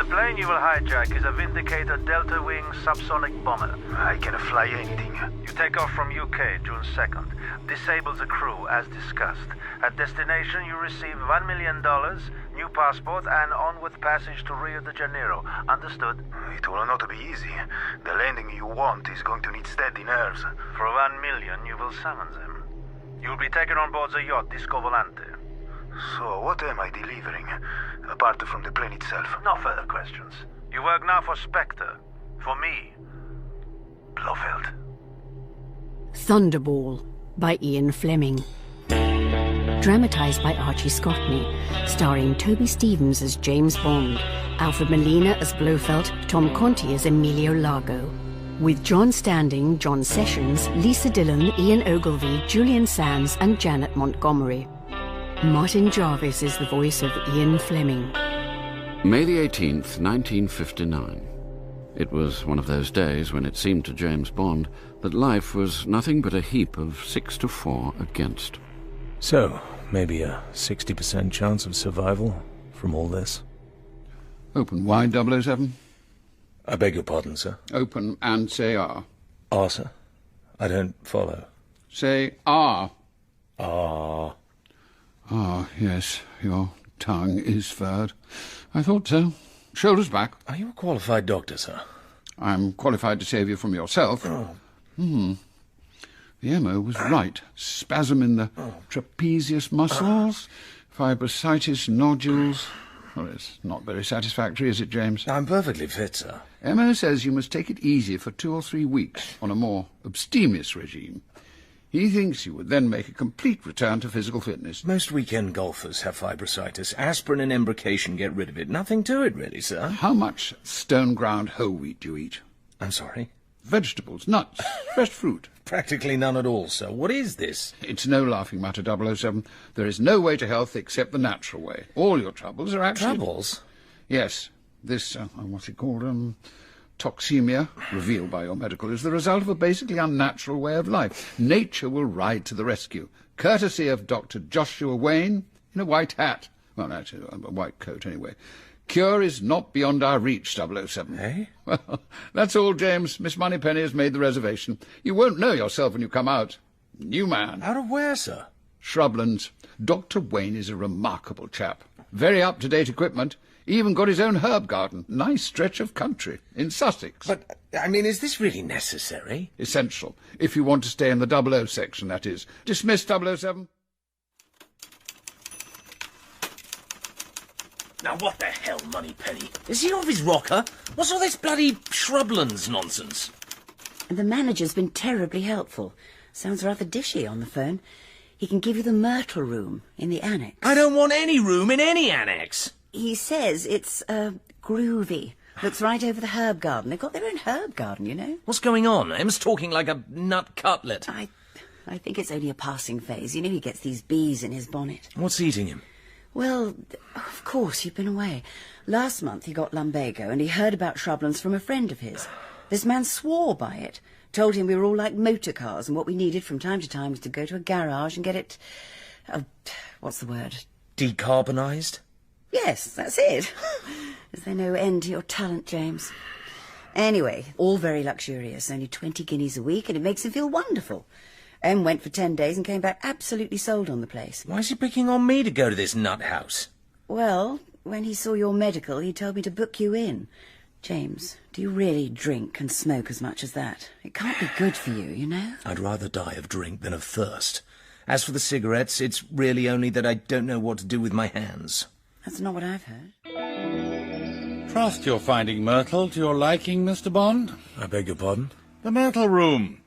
plane you will hijack is a Vindicator Delta Wing subsonic bomber. I can fly anything. You take off from UK June 2nd. Disable the crew as discussed. At destination you receive $1 million, new passport and onward passage to Rio de Janeiro. Understood? It will not be easy. The landing you want is going to need steady nerves. For $1 million you will summon them. You'll be taken on board the yacht Disco Volante. So what am I delivering, apart from the plane itself? No further questions. You work now for SPECTRE. For me. Blofeld. Thunderball by Ian Fleming. Dramatised by Archie Scotney, starring Toby Stephens as James Bond, Alfred Molina as Blofeld, Tom Conti as Emilio Largo. With John Standing, John Sessions, Lisa Dillon, Ian Ogilvy, Julian Sands and Janet Montgomery. Martin Jarvis is the voice of Ian Fleming. May the 18th, 1959. It was one of those days when it seemed to James Bond that life was nothing but a heap of 6 to 4 against. So, maybe a 60% chance of survival from all this? Open wide, 007. I beg your pardon, sir. Open and say R. R, sir? I don't follow. Say R. R. Ah, yes, your tongue is furred. I thought so. Shoulders back. Are you a qualified doctor, sir? I'm qualified to save you from yourself. Oh. The MO was right. Spasm in the trapezius muscles, fibrositis nodules. Well, it's not very satisfactory, is it, James? I'm perfectly fit, sir. MO says you must take it easy for 2 or 3 weeks on a more abstemious regime. He thinks you would then make a complete return to physical fitness. Most weekend golfers have fibrositis. Aspirin and embrocation get rid of it. Nothing to it, really, sir. How much stone-ground whole wheat do you eat? I'm sorry? Vegetables, nuts, fresh fruit. Practically none at all, sir. What is this? It's no laughing matter, 007. There is no way to health except the natural way. All your troubles are actually... Troubles? Yes. This, what's it called, toxemia, revealed by your medical, is the result of a basically unnatural way of life. Nature will ride to the rescue, courtesy of Dr. Joshua Wayne, in a white hat. Well, actually, a white coat, anyway. Cure is not beyond our reach, 007. Eh? Well, that's all, James. Miss Moneypenny has made the reservation. You won't know yourself when you come out. New man. Out of where, sir? Shrublands. Dr. Wayne is a remarkable chap. Very up-to-date equipment. Even got his own herb garden. Nice stretch of country. In Sussex. But, I mean, is this really necessary? Essential. If you want to stay in the 00 section, that is. Dismiss, 007. Now, what the hell, Moneypenny? Is he off his rocker? What's all this bloody Shrublands nonsense? The manager's been terribly helpful. Sounds rather dishy on the phone. He can give you the Myrtle room in the annex. I don't want any room in any annex. He says it's, groovy. Looks right over the herb garden. They've got their own herb garden, you know. What's going on? Em's talking like a nut cutlet. I think it's only a passing phase. You know, he gets these bees in his bonnet. What's eating him? Well, of course, you've been away. Last month he got lumbago and he heard about Shrublands from a friend of his. This man swore by it. Told him we were all like motor cars and what we needed from time to time was to go to a garage and get it... what's the word? Decarbonised? Yes, that's it. Is there no end to your talent, James? Anyway, all very luxurious, only 20 guineas a week, and it makes him feel wonderful. Em went for 10 days and came back absolutely sold on the place. Why is he picking on me to go to this nut house? Well, when he saw your medical, he told me to book you in. James, do you really drink and smoke as much as that? It can't be good for you, you know? I'd rather die of drink than of thirst. As for the cigarettes, it's really only that I don't know what to do with my hands. That's not what I've heard. Trust you're finding Myrtle to your liking, Mr. Bond. I beg your pardon? The Myrtle Room.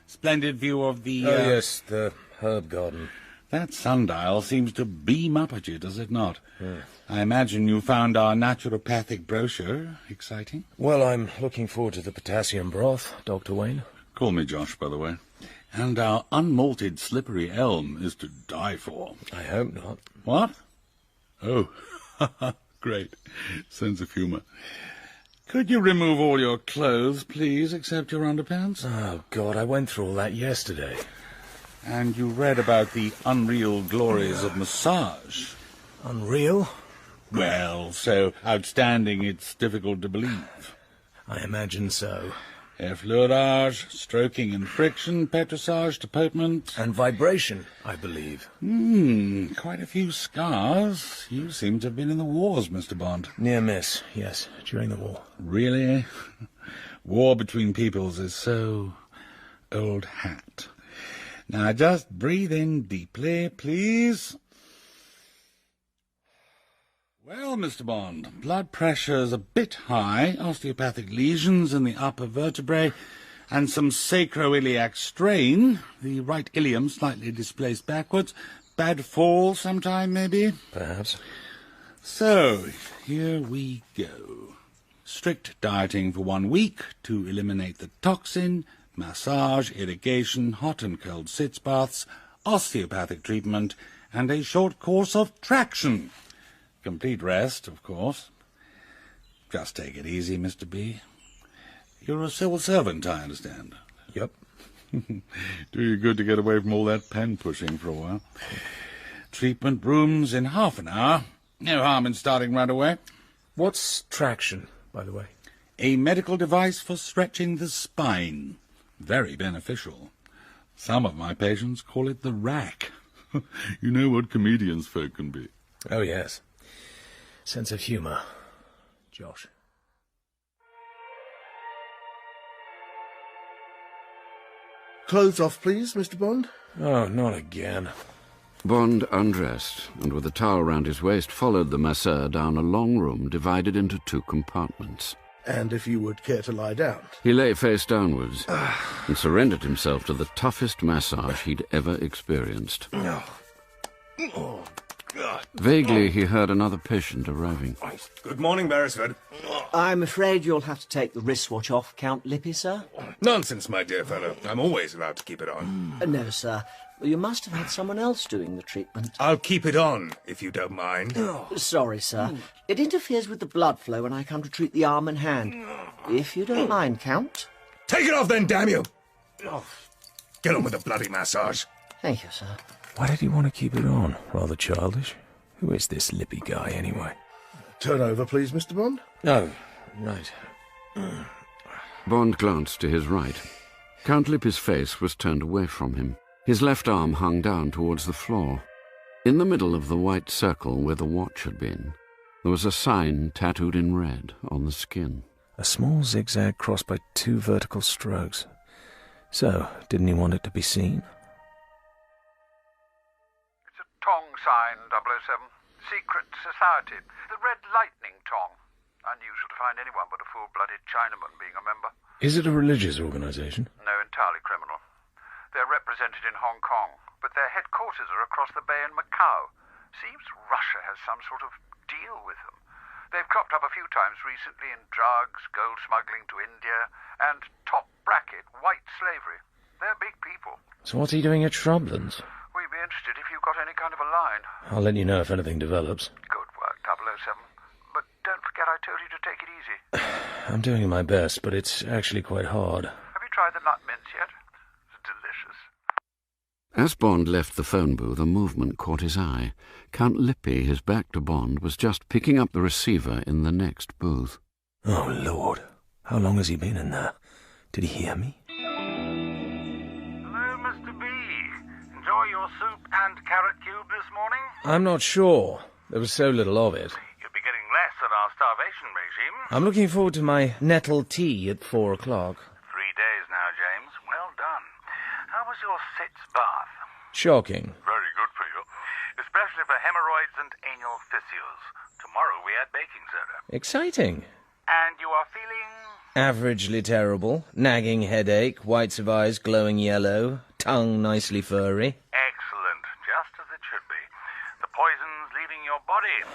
Splendid view of the... Oh, yes, the herb garden. That sundial seems to beam up at you, does it not? Yeah. I imagine you found our naturopathic brochure exciting? Well, I'm looking forward to the potassium broth, Dr. Wayne. Call me Josh, by the way. And our unmalted slippery elm is to die for. I hope not. What? Oh, great. Sense of humour. Could you remove all your clothes, please, except your underpants? Oh, God, I went through all that yesterday. And you read about the unreal glories of massage. Unreal? Well, so outstanding it's difficult to believe. I imagine so. Effleurage, stroking and friction, petrissage, deportment. And vibration, I believe. Quite a few scars. You seem to have been in the wars, Mr. Bond. Near miss, yes, during the war. Really? War between peoples is so old hat. Now just breathe in deeply, please. Well, Mr. Bond, blood pressure's a bit high, osteopathic lesions in the upper vertebrae, and some sacroiliac strain, the right ilium slightly displaced backwards. Bad fall sometime, maybe? Perhaps. So, here we go. Strict dieting for 1 week to eliminate the toxin, massage, irrigation, hot and cold sitz baths, osteopathic treatment, and a short course of traction. Complete rest, of course. Just take it easy, Mr. B. You're a civil servant, I understand. Yep. Do you good to get away from all that pen pushing for a while. Treatment rooms in half an hour. No harm in starting right away. What's traction, by the way? A medical device for stretching the spine. Very beneficial. Some of my patients call it the rack. You know what comedians folk can be. Oh, yes. Sense of humour, Josh. Clothes off, please, Mr. Bond. Oh, not again. Bond undressed, and with a towel round his waist followed the masseur down a long room divided into 2 compartments. And if you would care to lie down. He lay face downwards and surrendered himself to the toughest massage he'd ever experienced. Vaguely, he heard another patient arriving. Good morning, Beresford. I'm afraid you'll have to take the wristwatch off, Count Lippy, sir. Nonsense, my dear fellow. I'm always allowed to keep it on. No, sir. You must have had someone else doing the treatment. I'll keep it on, if you don't mind. Sorry, sir. It interferes with the blood flow when I come to treat the arm and hand. If you don't mind, Count. Take it off then, damn you! Get on with the bloody massage. Thank you, sir. Why did he want to keep it on? Rather childish. Who is this Lippy guy, anyway? Turn over, please, Mr. Bond. Oh, right. Bond glanced to his right. Count Lippy's face was turned away from him. His left arm hung down towards the floor. In the middle of the white circle where the watch had been, there was a sign tattooed in red on the skin. A small zigzag crossed by 2 vertical strokes. So, didn't he want it to be seen? It's a tong sign, 007. Secret society. The Red Lightning Tong. Unusual to find anyone but a full-blooded Chinaman being a member. Is it a religious organisation? No, entirely criminal. They're represented in Hong Kong, but their headquarters are across the bay in Macau. Seems Russia has some sort of deal with them. They've cropped up a few times recently in drugs, gold smuggling to India, and top bracket white slavery. They're big people. So what's he doing at Shrublands? We'd be interested if you've got any kind of a line. I'll let you know if anything develops. Good work, 007. But don't forget I told you to take it easy. I'm doing my best, but it's actually quite hard. Have you tried the nut mince yet? It's delicious. As Bond left the phone booth, a movement caught his eye. Count Lippy, his back to Bond, was just picking up the receiver in the next booth. Oh, Lord. How long has he been in there? Did he hear me? Hello, Mr. B. Enjoy your soup and carrot cube this morning? I'm not sure. There was so little of it. You'll be getting less at our starvation regime. I'm looking forward to my nettle tea at 4 o'clock. 3 days now, James. Well done. How was your sitz bath? Shocking. Very good for you. Especially for hemorrhoids and anal fissures. Tomorrow we add baking soda. Exciting. And you are feeling... Averagely terrible. Nagging headache, whites of eyes glowing yellow, tongue nicely furry. Excellent. Just as it should be. The poison's leaving your body.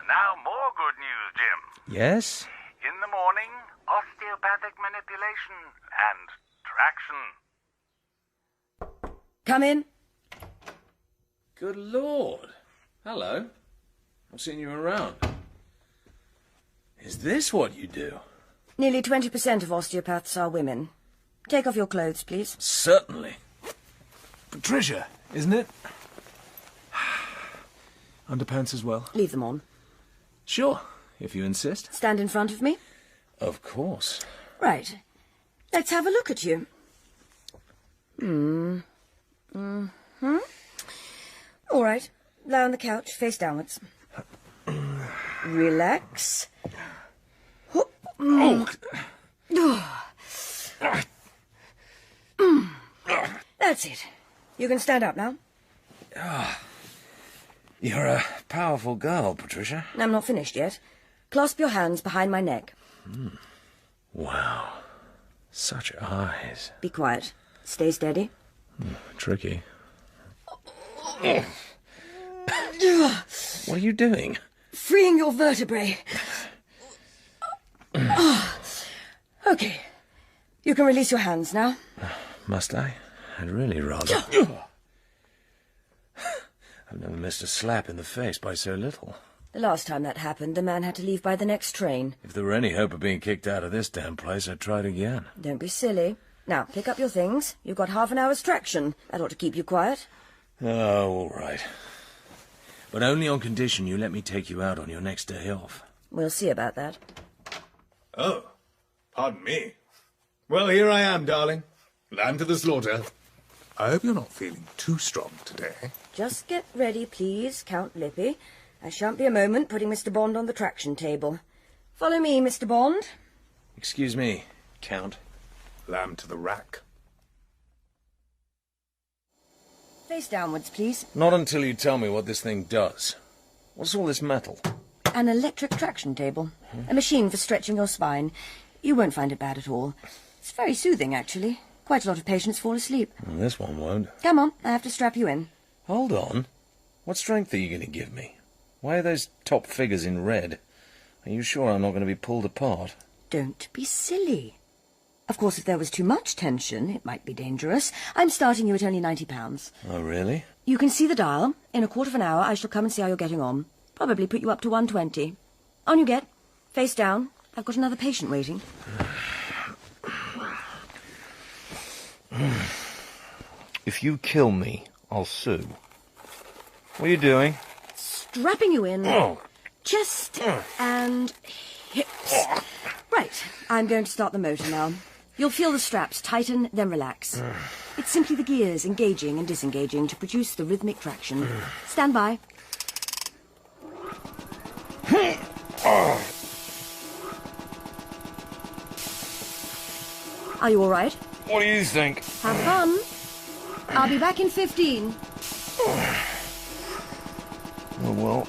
Now more good news, Jim. Yes? In the morning, osteopathic manipulation and traction. Come in. Good Lord. Hello. I've seen you around. Is this what you do? Nearly 20% of osteopaths are women. Take off your clothes, please. Certainly. Patricia, isn't it? Underpants as well? Leave them on. Sure, if you insist. Stand in front of me. Of course. Right. Let's have a look at you. All right. Lie on the couch, face downwards. Relax. That's it. You can stand up now. You're a powerful girl, Patricia. I'm not finished yet. Clasp your hands behind my neck. Wow. Such eyes. Be quiet. Stay steady. Tricky. What are you doing? Freeing your vertebrae. Okay. You can release your hands now. Must I? I'd really rather. I've never missed a slap in the face by so little. The last time that happened, the man had to leave by the next train. If there were any hope of being kicked out of this damn place, I'd try it again. Don't be silly. Now, pick up your things. You've got half an hour's traction. That ought to keep you quiet. Oh, all right. But only on condition you let me take you out on your next day off. We'll see about that. Oh, pardon me. Well, here I am, darling. Lamb to the slaughter. I hope you're not feeling too strong today. Just get ready, please, Count Lippy. I shan't be a moment putting Mr. Bond on the traction table. Follow me, Mr. Bond. Excuse me, Count. Lamb to the rack. Face downwards, please. Not until you tell me what this thing does. What's all this metal? An electric traction table. A machine for stretching your spine. You won't find it bad at all. It's very soothing, actually. Quite a lot of patients fall asleep. Well, this one won't. Come on, I have to strap you in. Hold on. What strength are you going to give me? Why are those top figures in red? Are you sure I'm not going to be pulled apart? Don't be silly. Of course, if there was too much tension, it might be dangerous. I'm starting you at only £90. Oh, really? You can see the dial. In a quarter of an hour, I shall come and see how you're getting on. Probably put you up to 120. On you get. Face down. I've got another patient waiting. If you kill me, I'll sue. What are you doing? Strapping you in. Chest and hips. Right, I'm going to start the motor now. You'll feel the straps tighten, then relax. It's simply the gears engaging and disengaging to produce the rhythmic traction. Stand by. Are you all right? What do you think? Have fun. I'll be back in 15. Oh, well.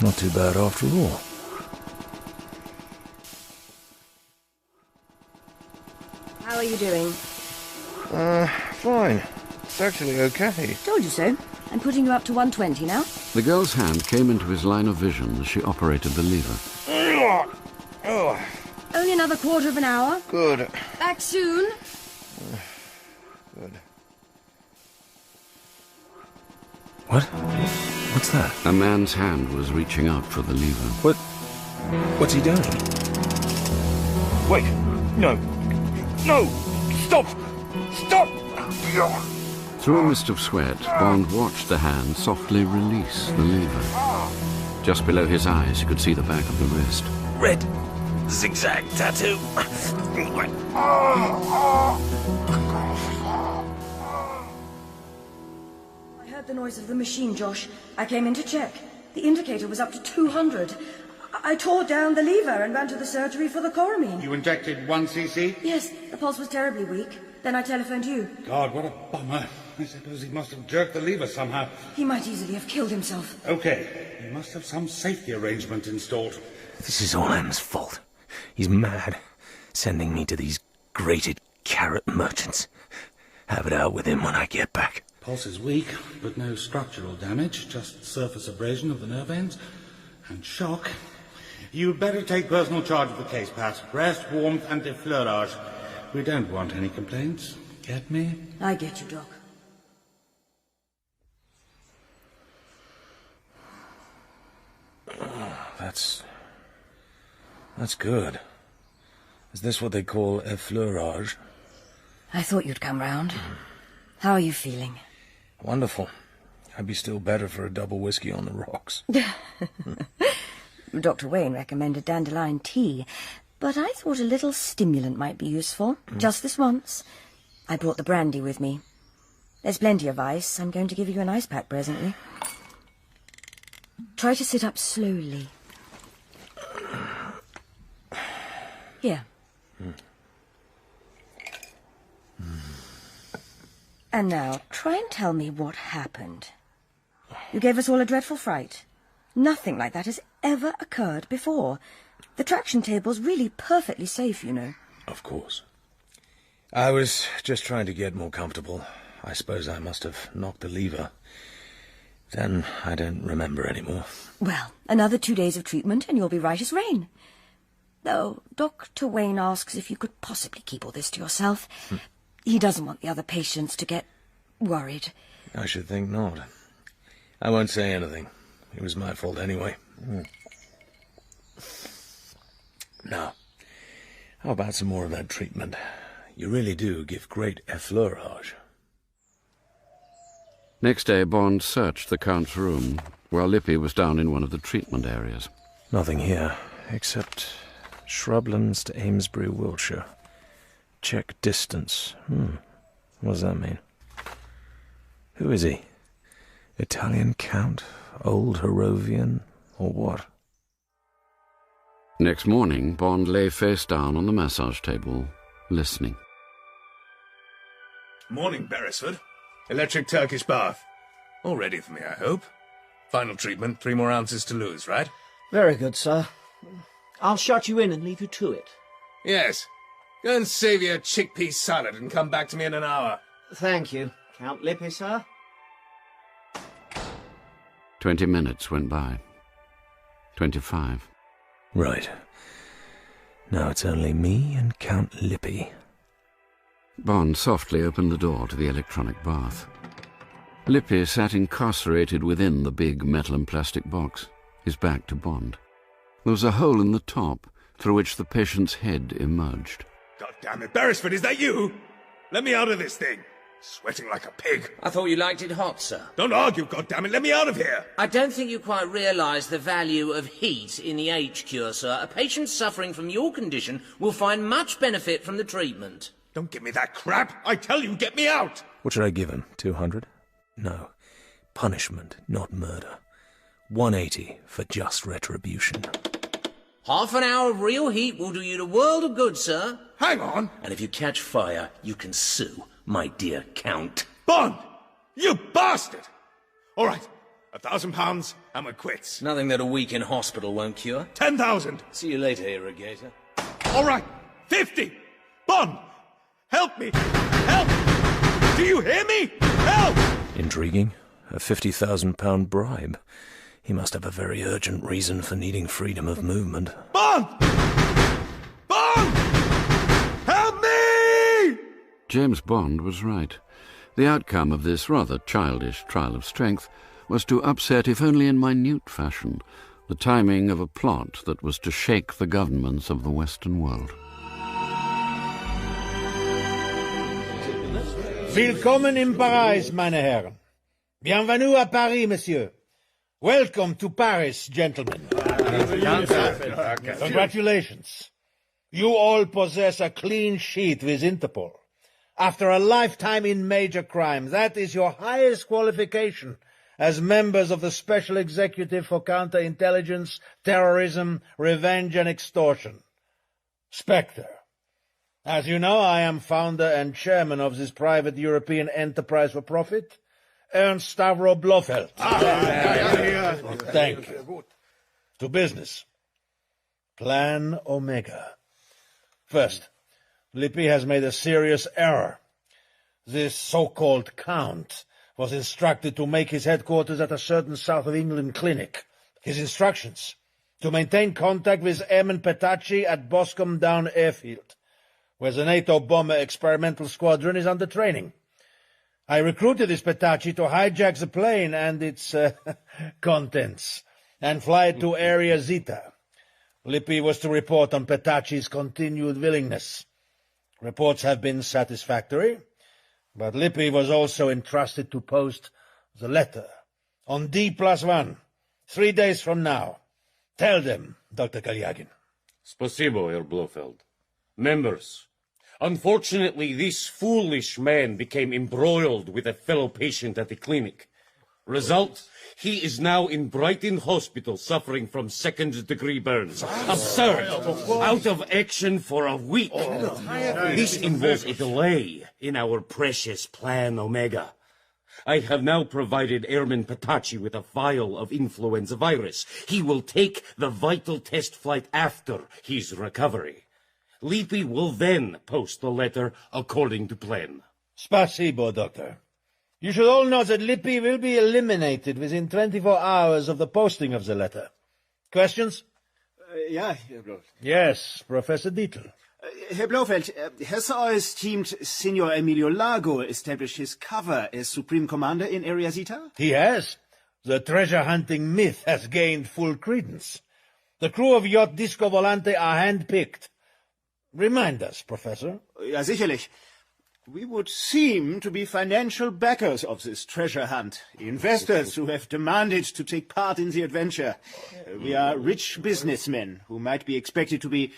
Not too bad after all. How are you doing? Fine. It's actually okay. Told you so. I'm putting you up to 120 now. The girl's hand came into his line of vision as she operated the lever. Only another quarter of an hour. Good. Back soon. Good. What? What's that? A man's hand was reaching out for the lever. What's he doing? Wait. No. No! Stop! Stop! Through a mist of sweat, Bond watched the hand softly release the lever. Just below his eyes, he could see the back of the wrist. Red zigzag tattoo. I heard the noise of the machine, Josh. I came in to check. The indicator was up to 200. I tore down the lever and ran to the surgery for the chloramine. You injected 1 cc? Yes, the pulse was terribly weak. Then I telephoned you. God, what a bummer. I suppose he must have jerked the lever somehow. He might easily have killed himself. Okay, he must have some safety arrangement installed. This is all M's fault. He's mad, sending me to these grated carrot merchants. Have it out with him when I get back. Pulse is weak, but no structural damage, just surface abrasion of the nerve ends and shock. You'd better take personal charge of the case, Pat. Rest, warmth, and defleurage. We don't want any complaints. Get me? I get you, Doc. That's good. Is this what they call effleurage? I thought you'd come round. How are you feeling? Wonderful. I'd be still better for a double whiskey on the rocks. Dr. Wayne recommended dandelion tea, but I thought a little stimulant might be useful, just this once. I brought the brandy with me. There's plenty of ice. I'm going to give you an ice pack presently. Try to sit up slowly. Here. And now, try and tell me what happened. You gave us all a dreadful fright. Nothing like that has ever occurred before. The traction table's really perfectly safe, you know. Of course. I was just trying to get more comfortable. I suppose I must have knocked the lever. Then I don't remember anymore. Well, another 2 days of treatment and you'll be right as rain. Though Dr. Wayne asks if you could possibly keep all this to yourself. He doesn't want the other patients to get worried. I should think not. I won't say anything. It was my fault anyway. Now, how about some more of that treatment? You really do give great effleurage. Next day, Bond searched the Count's room, while Lippy was down in one of the treatment areas. Nothing here, except shrublands to Amesbury, Wiltshire. Check distance. What does that mean? Who is he? Italian Count? Old Harrovian? Or what? Next morning, Bond lay face down on the massage table, listening. Morning, Beresford. Electric Turkish bath. All ready for me, I hope. Final treatment, 3 more ounces to lose, right? Very good, sir. I'll shut you in and leave you to it. Yes. Go and save your chickpea salad and come back to me in an hour. Thank you. Count Lippy, sir. 20 minutes went by. 25. Right. Now it's only me and Count Lippy. Bond softly opened the door to the electronic bath. Lippy sat incarcerated within the big metal and plastic box, his back to Bond. There was a hole in the top, through which the patient's head emerged. God damn it, Beresford, is that you? Let me out of this thing. Sweating like a pig. I thought you liked it hot, sir. Don't argue, goddammit. Let me out of here. I don't think you quite realise the value of heat in the H-cure, sir. A patient suffering from your condition will find much benefit from the treatment. Don't give me that crap. I tell you, get me out. What should I give him? 200? No. Punishment, not murder. 180 for just retribution. Half an hour of real heat will do you the world of good, sir. Hang on. And if you catch fire, you can sue, my dear Count. Bond! You bastard! All right, £1,000 and we're quits. Nothing that a week in hospital won't cure. 10,000. See you later, irrigator. All right, 50. Bond, help me. Help! Do you hear me? Help! Intriguing. A £50,000 bribe. He must have a very urgent reason for needing freedom of movement. Bond! Bond! Help me! James Bond was right. The outcome of this rather childish trial of strength was to upset, if only in minute fashion, the timing of a plot that was to shake the governments of the Western world. Willkommen in Paris, meine Herren. Bienvenue à Paris, monsieur. Welcome to Paris, gentlemen. Congratulations. You all possess a clean sheet with Interpol. After a lifetime in major crime, that is your highest qualification as members of the Special Executive for Counterintelligence, Terrorism, Revenge and Extortion. SPECTRE. As you know, I am founder and chairman of this private European enterprise for profit, Ernst Stavro Blofeld. Thank you. To business. Plan Omega. First, Lippy has made a serious error. This so-called Count was instructed to make his headquarters at a certain South of England clinic. His instructions: to maintain contact with Eamon Petacci at Boscombe Down Airfield, where the NATO bomber experimental squadron is under training. I recruited this Petacci to hijack the plane and its contents and fly it to Area Zeta. Lippy was to report on Petacci's continued willingness. Reports have been satisfactory, But Lippi was also entrusted to post the letter on D+1, 3 days from now. Tell them, Dr. Kalyagin. Spasibo, Herr Blofeld. Members, unfortunately, this foolish man became embroiled with a fellow patient at the clinic. Result, he is now in Brighton Hospital suffering from second-degree burns. Absurd! Out of action for a week. This involves a delay in our precious Plan Omega. I have now provided Airman Patachi with a vial of influenza virus. He will take the vital test flight after his recovery. Lippi will then post the letter according to plan. Spasibo, Doctor. You should all know that Lippi will be eliminated within 24 hours of the posting of the letter. Questions? Ja, Herr Blofeld. Yes, Professor Dietl. Herr Blofeld, has our esteemed Signor Emilio Lago established his cover as Supreme Commander in Area Zeta? He has. The treasure-hunting myth has gained full credence. The crew of yacht Disco Volante are hand-picked. Remind us, Professor. Ja, sicherlich. We would seem to be financial backers of this treasure hunt. Investors who have demanded to take part in the adventure. We are rich businessmen who might be expected to be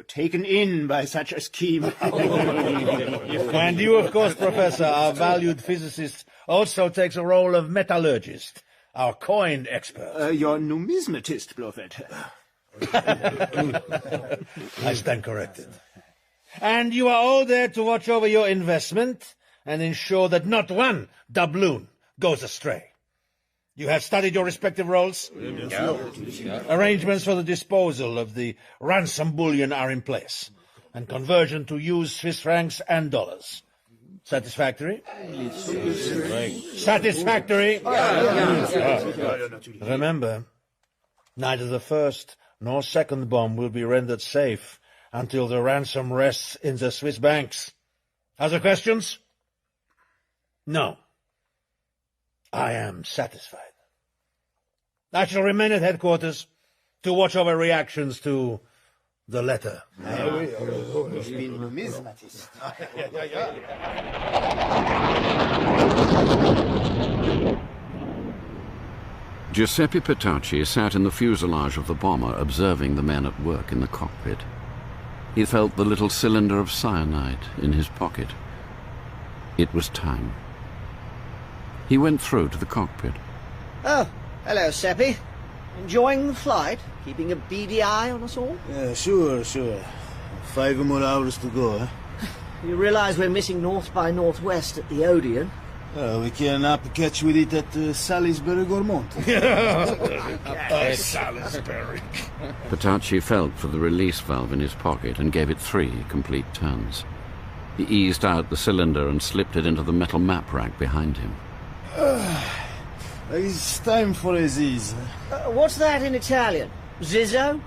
taken in by such a scheme. And you, of course, Professor, our valued physicist, also takes a role of metallurgist, our coin expert. Your numismatist, Blofeld. I stand corrected. And you are all there to watch over your investment and ensure that not one doubloon goes astray. You have studied your respective roles? Yeah. Arrangements for the disposal of the ransom bullion are in place, and conversion to use Swiss francs and dollars. Satisfactory? Satisfactory? Remember, neither the first nor second bomb will be rendered safe until the ransom rests in the Swiss banks. Other questions? No. I am satisfied. I shall remain at headquarters to watch over reactions to the letter. Giuseppe Petacci sat in the fuselage of the bomber observing the men at work in the cockpit. He felt the little cylinder of cyanide in his pocket. It was time. He went through to the cockpit. Oh, hello, Seppi. Enjoying the flight? Keeping a beady eye on us all? Yeah, sure. 5 more hours to go, eh? You realise we're missing north by northwest at the Odeon? We can up catch with it at Salisbury Gormont. Salisbury. Petacci felt for the release valve in his pocket and gave it 3 complete turns. He eased out the cylinder and slipped it into the metal map rack behind him. It's time for a ziz. What's that in Italian? Zizzo?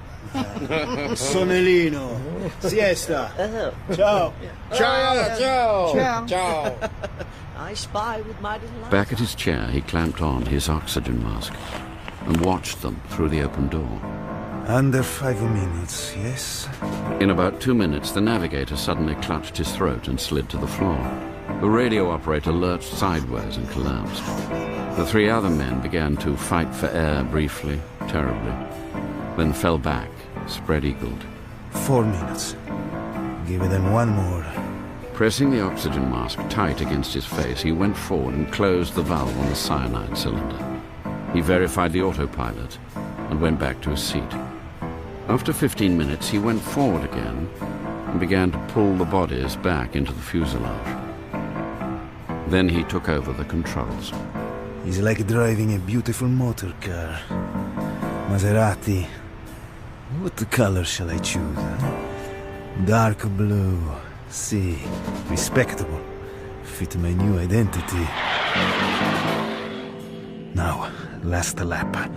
Sonellino. Siesta. Ciao. Ciao. I spy with my little eye. Back at his chair, he clamped on his oxygen mask and watched them through the open door. Under 5 minutes, yes? In about 2 minutes, the navigator suddenly clutched his throat and slid to the floor. The radio operator lurched sideways and collapsed. The 3 other men began to fight for air briefly, terribly, then fell back, spread-eagled. 4 minutes. Give them 1 more. Pressing the oxygen mask tight against his face, he went forward and closed the valve on the cyanide cylinder. He verified the autopilot and went back to his seat. After 15 minutes, he went forward again and began to pull the bodies back into the fuselage. Then he took over the controls. It's like driving a beautiful motor car. Maserati. What color shall I choose? Dark blue. See, respectable. Fit my new identity. Now, last lap.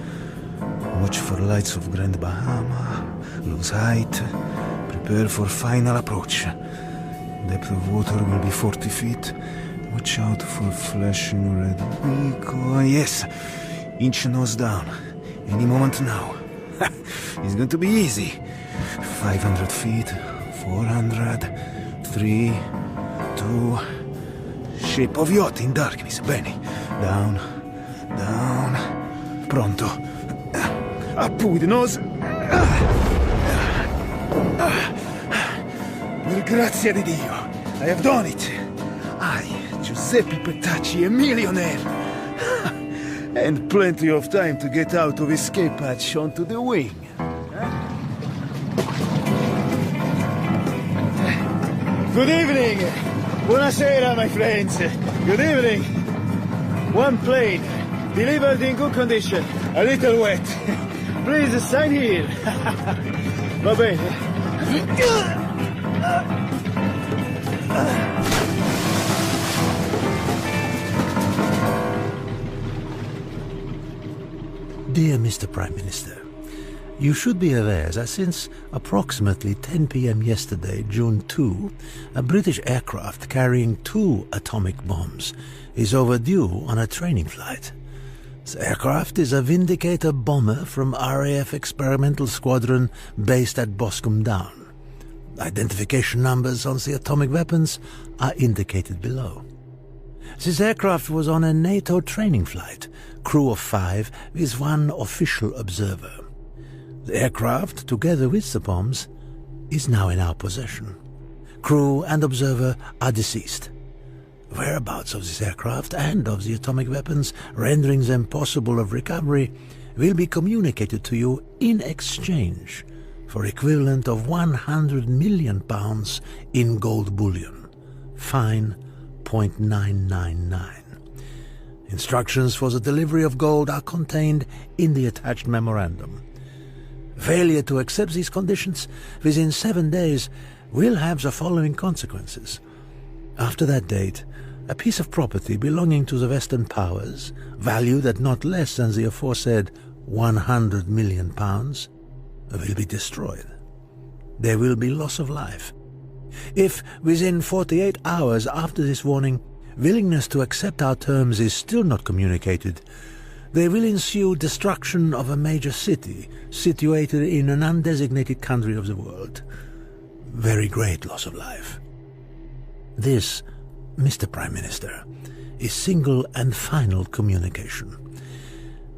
Watch for lights of Grand Bahama. Lose height. Prepare for final approach. Depth of water will be 40 feet. Watch out for flashing red beacon. Yes, inch nose down. Any moment now. It's going to be easy. 500 feet. 400. 3, 2, Shape of yacht in darkness. Bene. Down. Down. Pronto. Up with the nose. Per grazia di Dio. I have done it. I, Giuseppe Petacci, a millionaire. And plenty of time to get out of escape hatch onto the wing. Good evening. Buonasera, my friends. Good evening. One plane, delivered in good condition, a little wet. Please sign here. Va bene. Dear Mr. Prime Minister, you should be aware that since approximately 10 p.m. yesterday, June 2, a British aircraft carrying 2 atomic bombs is overdue on a training flight. The aircraft is a Vindicator bomber from RAF Experimental Squadron based at Boscombe Down. Identification numbers on the atomic weapons are indicated below. This aircraft was on a NATO training flight, crew of 5 with 1 official observer. The aircraft, together with the bombs, is now in our possession. Crew and observer are deceased. Whereabouts of this aircraft and of the atomic weapons, rendering them possible of recovery, will be communicated to you in exchange for equivalent of £100 million in gold bullion. Fine .999. Instructions for the delivery of gold are contained in the attached memorandum. Failure to accept these conditions within 7 days will have the following consequences. After that date, a piece of property belonging to the Western powers, valued at not less than the aforesaid £100 million, will be destroyed. There will be loss of life. If, within 48 hours after this warning, willingness to accept our terms is still not communicated, there will ensue destruction of a major city situated in an undesignated country of the world. Very great loss of life. This, Mr. Prime Minister, is single and final communication.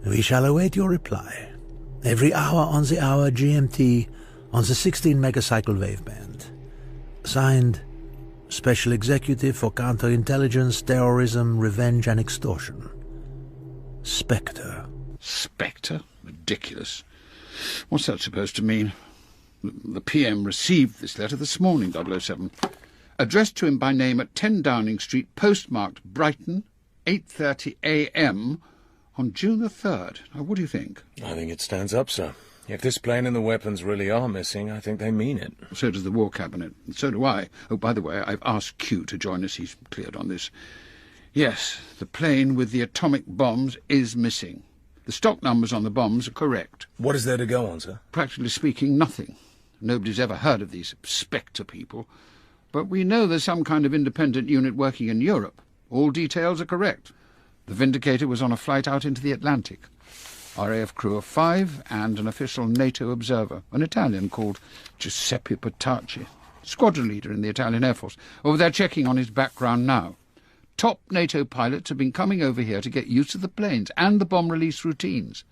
We shall await your reply. Every hour on the hour GMT on the 16 megacycle waveband. Signed, Special Executive for Counterintelligence, Terrorism, Revenge and Extortion. SPECTRE. SPECTRE? Ridiculous. What's that supposed to mean? The PM received this letter this morning, 007. Addressed to him by name at 10 Downing Street, postmarked Brighton, 8:30 a.m. on June the 3rd. Now, what do you think? I think it stands up, sir. If this plane and the weapons really are missing, I think they mean it. So does the War Cabinet. And so do I. Oh, by the way, I've asked Q to join us. He's cleared on this. Yes, the plane with the atomic bombs is missing. The stock numbers on the bombs are correct. What is there to go on, sir? Practically speaking, nothing. Nobody's ever heard of these SPECTRE people. But we know there's some kind of independent unit working in Europe. All details are correct. The Vindicator was on a flight out into the Atlantic. RAF crew of 5 and an official NATO observer, an Italian called Giuseppe Petacci, squadron leader in the Italian Air Force. Over there checking on his background now. Top NATO pilots have been coming over here to get used to the planes and the bomb release routines.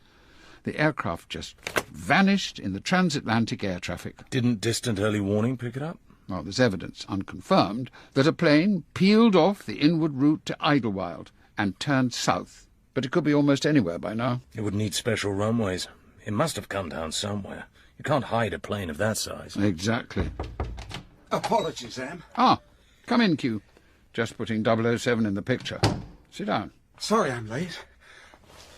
The aircraft just vanished in the transatlantic air traffic. Didn't distant early warning pick it up? Well, there's evidence, unconfirmed, that a plane peeled off the inward route to Idlewild and turned south. But it could be almost anywhere by now. It would need special runways. It must have come down somewhere. You can't hide a plane of that size. Exactly. Apologies, Em. Ah, come in, Q. Just putting 007 in the picture. Sit down. Sorry I'm late.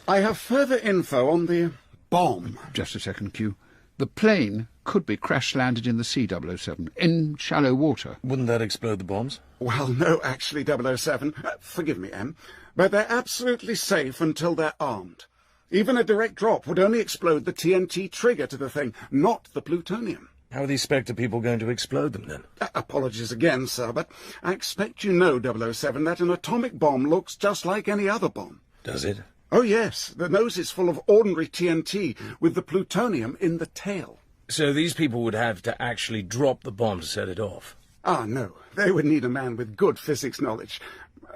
I have further info on the bomb. Just a second, Q. The plane could be crash-landed in the sea, 007, in shallow water. Wouldn't that explode the bombs? Well, no, actually, 007. Forgive me, Em. But they're absolutely safe until they're armed. Even a direct drop would only explode the TNT trigger to the thing, not the plutonium. How are these SPECTRE people going to explode them, then? Apologies again, sir, but I expect you know, 007, that an atomic bomb looks just like any other bomb. Does it? Oh, yes. The nose is full of ordinary TNT, with the plutonium in the tail. So these people would have to actually drop the bomb to set it off? Ah, no. They would need a man with good physics knowledge.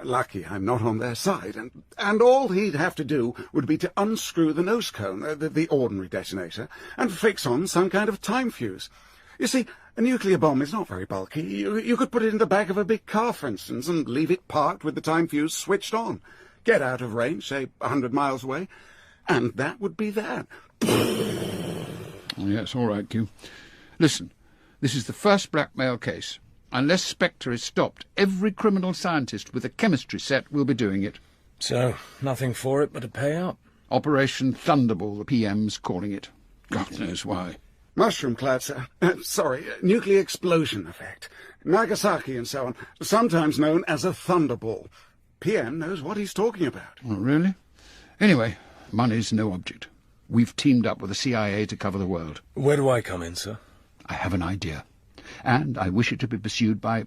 Lucky I'm not on their side, and all he'd have to do would be to unscrew the nose cone, the ordinary detonator, and fix on some kind of time fuse. You see, a nuclear bomb is not very bulky. You could put it in the back of a big car, for instance, and leave it parked with the time fuse switched on. Get out of range, say 100 miles away, and that would be that. Yes, all right, Q. Listen, this is the first blackmail case. Unless SPECTRE is stopped, every criminal scientist with a chemistry set will be doing it. So, nothing for it but to pay up. Operation Thunderball, the PM's calling it. God knows why. Mushroom cloud, sir. Nuclear explosion effect. Nagasaki and so on, sometimes known as a thunderball. PM knows what he's talking about. Oh, really? Anyway, money's no object. We've teamed up with the CIA to cover the world. Where do I come in, sir? I have an idea, and I wish it to be pursued by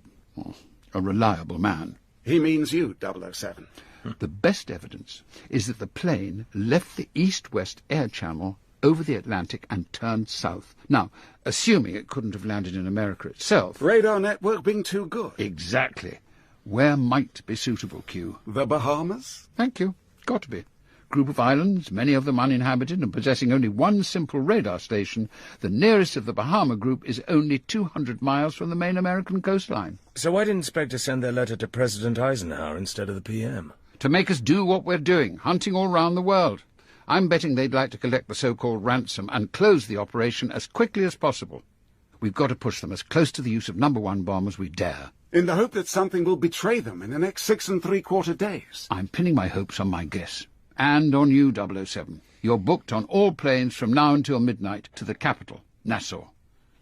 a reliable man. He means you, 007. The best evidence is that the plane left the east-west air channel over the Atlantic and turned south. Now, assuming it couldn't have landed in America itself... Radar network being too good. Exactly. Where might be suitable, Q? The Bahamas? Thank you. Got to be. Group of islands, many of them uninhabited and possessing only one simple radar station. The nearest of the Bahama group is only 200 miles from the main American coastline. So why didn't SPECTRE send their letter to President Eisenhower instead of the PM? To make us do what we're doing, hunting all round the world. I'm betting they'd like to collect the so-called ransom and close the operation as quickly as possible. We've got to push them as close to the use of No. 1 bomb as we dare. In the hope that something will betray them in the next 6 3/4 days. I'm pinning my hopes on my guess. And on you, 007. You're booked on all planes from now until midnight to the capital, Nassau.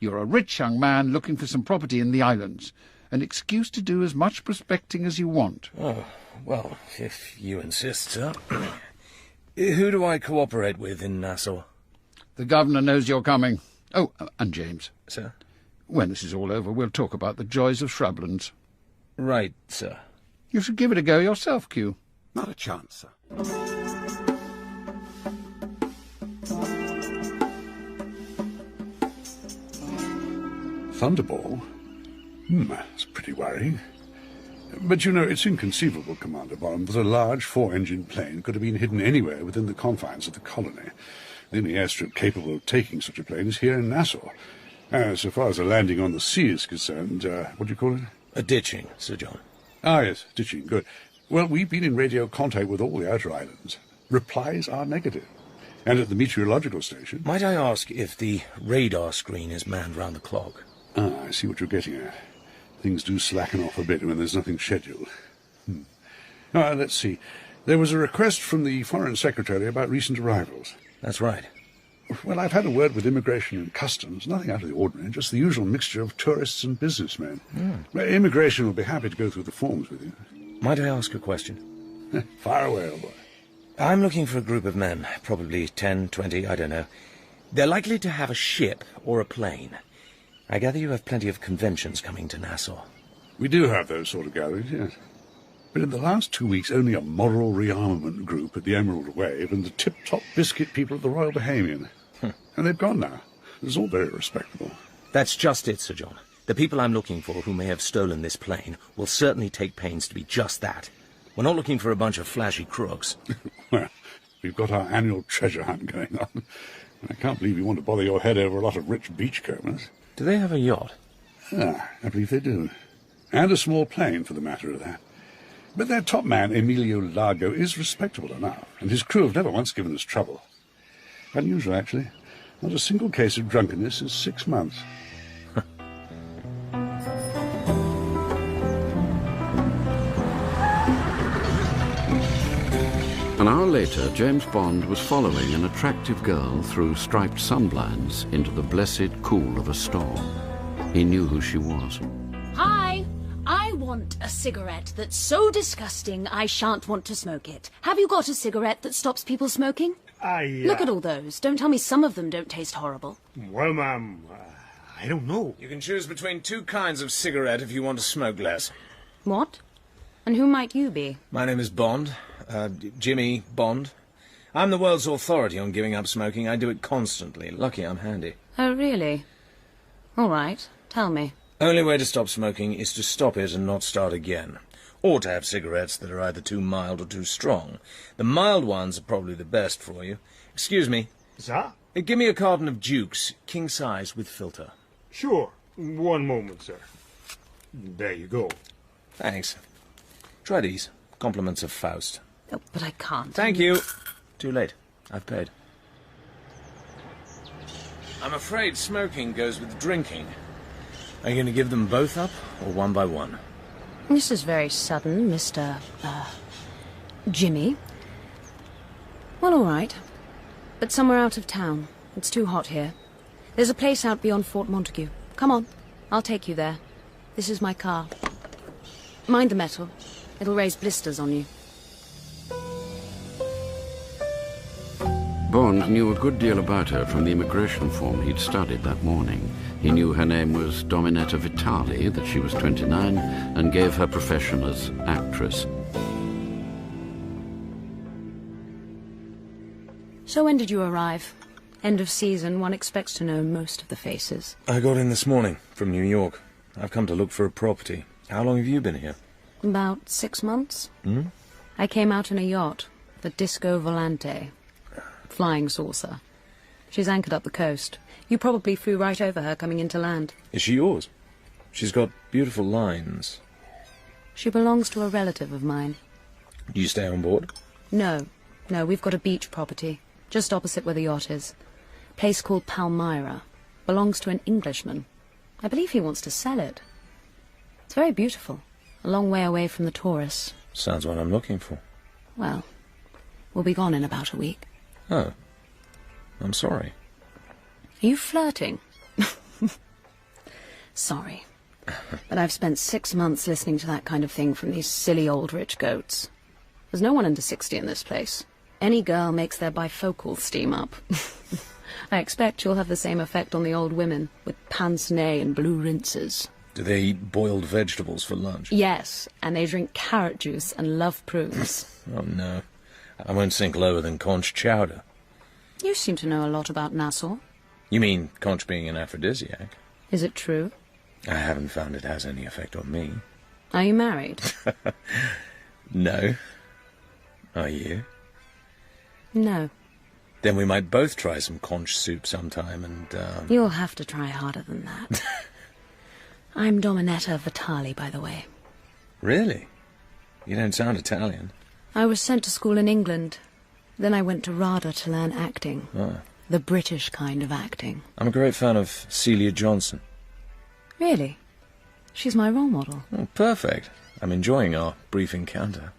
You're a rich young man looking for some property in the islands. An excuse to do as much prospecting as you want. Oh, well, if you insist, sir. Who do I cooperate with in Nassau? The governor knows you're coming. Oh, and James. Sir? When this is all over, we'll talk about the joys of shrublands. Right, sir. You should give it a go yourself, Q. Not a chance, sir. Thunderball? That's pretty worrying. But, you know, it's inconceivable, Commander Bond, that a large 4-engine plane could have been hidden anywhere within the confines of the colony. The only airstrip capable of taking such a plane is here in Nassau. So far as a landing on the sea is concerned, what do you call it? A ditching, Sir John. Ah, yes, ditching, good. Well, we've been in radio contact with all the outer islands. Replies are negative. And at the meteorological station... Might I ask if the radar screen is manned round the clock? Ah, I see what you're getting at. Things do slacken off a bit when there's nothing scheduled. Let's see. There was a request from the Foreign Secretary about recent arrivals. That's right. Well, I've had a word with Immigration and Customs. Nothing out of the ordinary, just the usual mixture of tourists and businessmen. Immigration will be happy to go through the forms with you. Might I ask a question? Fire away, old boy. I'm looking for a group of men, probably 10, 20, I don't know. They're likely to have a ship or a plane. I gather you have plenty of conventions coming to Nassau. We do have those sort of gatherings, yes. But in the last 2 weeks, only a moral rearmament group at the Emerald Wave and the tip-top biscuit people at the Royal Bahamian. And they've gone now. It's all very respectable. That's just it, Sir John. The people I'm looking for who may have stolen this plane will certainly take pains to be just that. We're not looking for a bunch of flashy crooks. Well, we've got our annual treasure hunt going on. I can't believe you want to bother your head over a lot of rich beachcombers. Do they have a yacht? Ah, I believe they do. And a small plane, for the matter of that. But their top man, Emilio Largo, is respectable enough, and his crew have never once given us trouble. Unusual, actually. Not a single case of drunkenness in 6 months. An hour later, James Bond was following an attractive girl through striped sunblinds into the blessed cool of a store. He knew who she was. Hi! I want a cigarette that's so disgusting I shan't want to smoke it. Have you got a cigarette that stops people smoking? Look at all those. Don't tell me some of them don't taste horrible. Well, ma'am, I don't know. You can choose between 2 kinds of cigarette if you want to smoke less. What? And who might you be? My name is Bond. Jimmy Bond. I'm the world's authority on giving up smoking. I do it constantly. Lucky I'm handy. Oh, really? All right. Tell me. Only way to stop smoking is to stop it and not start again. or to have cigarettes that are either too mild or too strong. The mild ones are probably the best for you. Excuse me. Sir? Give me a carton of Dukes, king size with filter. Sure. One moment, sir. There you go. Thanks. Try these. Compliments of Faust. Oh, but I can't. Thank you. Too late. I've paid. I'm afraid smoking goes with drinking. Are you going to give them both up, or one by one? This is very sudden, Mr. Jimmy. Well, all right. But somewhere out of town. It's too hot here. There's a place out beyond Fort Montague. Come on. I'll take you there. This is my car. Mind the metal. It'll raise blisters on you. Bond knew a good deal about her from the immigration form he'd studied that morning. He knew her name was Dominetta Vitali, that she was 29, and gave her profession as actress. So when did you arrive? End of season, one expects to know most of the faces. I got in this morning from New York. I've come to look for a property. How long have you been here? About 6 months. Hmm? I came out in a yacht, the Disco Volante. Flying saucer. She's anchored up the coast. You probably flew right over her coming into land. Is she yours? She's got beautiful lines. She belongs to a relative of mine. Do you stay on board? No, we've got a beach property, just opposite where the yacht is. Place called Palmyra. Belongs to an Englishman. I believe he wants to sell it. It's very beautiful. A long way away from the tourists. Sounds what I'm looking for. Well, we'll be gone in about a week. Oh. I'm sorry. Are you flirting? Sorry. But I've spent 6 months listening to that kind of thing from these silly old rich goats. There's no one under 60 in this place. Any girl makes their bifocals steam up. I expect you'll have the same effect on the old women, with pince-nez and blue rinses. Do they eat boiled vegetables for lunch? Yes, and they drink carrot juice and love prunes. Oh, no. I won't sink lower than conch chowder. You seem to know a lot about Nassau. You mean conch being an aphrodisiac? Is it true? I haven't found it has any effect on me. Are you married? No. Are you? No. Then we might both try some conch soup sometime and, You'll have to try harder than that. I'm Dominetta Vitali, by the way. Really? You don't sound Italian. I was sent to school in England. Then I went to RADA to learn acting. Oh. The British kind of acting. I'm a great fan of Celia Johnson. Really? She's my role model. Oh, perfect. I'm enjoying our brief encounter.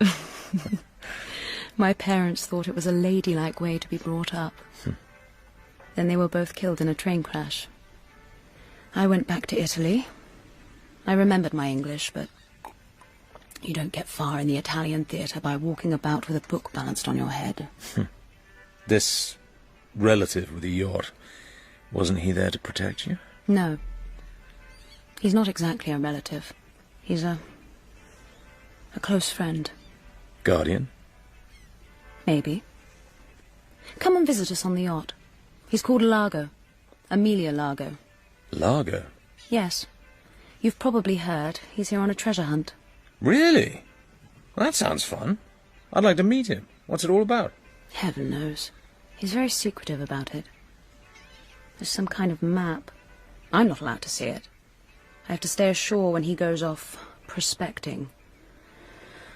My parents thought it was a ladylike way to be brought up. Then they were both killed in a train crash. I went back to Italy. I remembered my English, but you don't get far in the Italian theatre by walking about with a book balanced on your head. This relative with the yacht, wasn't he there to protect you? No. He's not exactly a relative. He's a close friend. Guardian? Maybe. Come and visit us on the yacht. He's called Largo. Amelia Largo. Largo? Yes. You've probably heard. He's here on a treasure hunt. Really? Well, that sounds fun. I'd like to meet him. What's it all about? Heaven knows. He's very secretive about it. There's some kind of map. I'm not allowed to see it. I have to stay ashore when he goes off prospecting.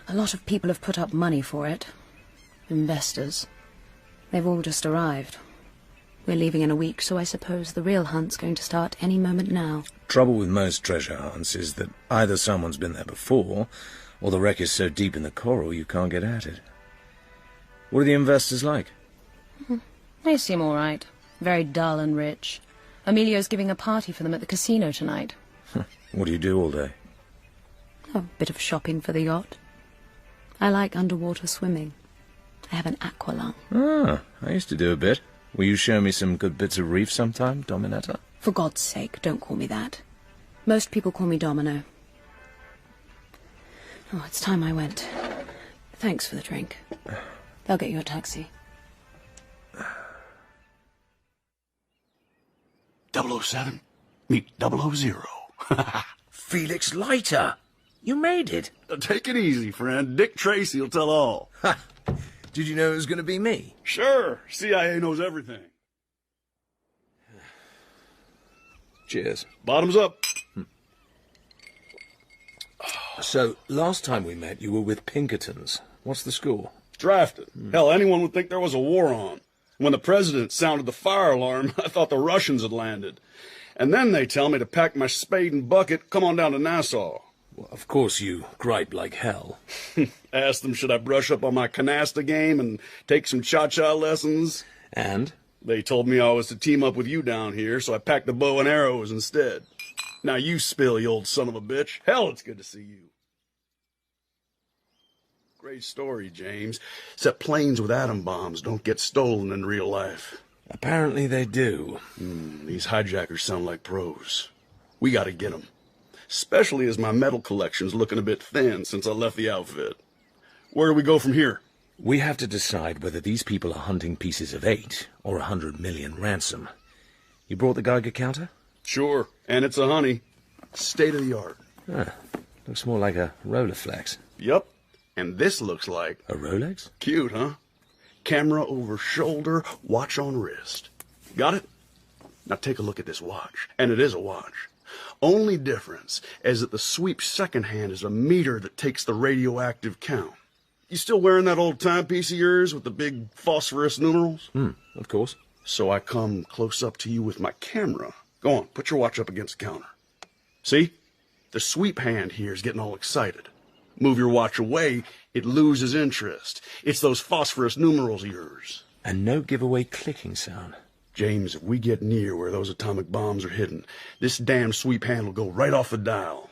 A lot of people have put up money for it. Investors. They've all just arrived. We're leaving in a week, so I suppose the real hunt's going to start any moment now. Trouble with most treasure hunts is that either someone's been there before, or the wreck is so deep in the coral you can't get at it. What are the investors like? They seem all right. Very dull and rich. Emilio's giving a party for them at the casino tonight. What do you do all day? A bit of shopping for the yacht. I like underwater swimming. I have an aqualung. Ah, I used to do a bit. Will you show me some good bits of reef sometime, Dominetta? For God's sake, don't call me that. Most people call me Domino. Oh, it's time I went. Thanks for the drink. They'll get you a taxi. 007, meet 000. Felix Leiter. You made it. Take it easy, friend. Dick Tracy will tell all. Ha! Did you know it was going to be me? Sure. CIA knows everything. Cheers. Bottoms up. So, last time we met, you were with Pinkertons. What's the score? Drafted. Hell, anyone would think there was a war on. When the president sounded the fire alarm, I thought the Russians had landed. And then they tell me to pack my spade and bucket, come on down to Nassau. Well, of course you gripe like hell. Asked them should I brush up on my canasta game and take some cha-cha lessons. And? They told me I was to team up with you down here, so I packed the bow and arrows instead. Now you spill, you old son of a bitch. Hell, it's good to see you. Great story, James. Except planes with atom bombs don't get stolen in real life. Apparently they do. These hijackers sound like pros. We gotta get them. Especially as my medal collection's looking a bit thin since I left the outfit. Where do we go from here? We have to decide whether these people are hunting pieces of 8 or 100 million ransom. You brought the Geiger counter? Sure, and it's a honey. State of the art. Ah, looks more like a Rolleiflex. Yup. And this looks like... A Rolex? Cute, huh? Camera over shoulder, watch on wrist. Got it? Now take a look at this watch. And it is a watch. Only difference is that the sweep second hand is a meter that takes the radioactive count. You still wearing that old timepiece of yours with the big phosphorus numerals? Of course. So I come close up to you with my camera. Go on, put your watch up against the counter. See? The sweep hand here is getting all excited. Move your watch away, it loses interest. It's those phosphorus numerals of yours. And no giveaway clicking sound. James, if we get near where those atomic bombs are hidden, this damn sweep hand will go right off the dial.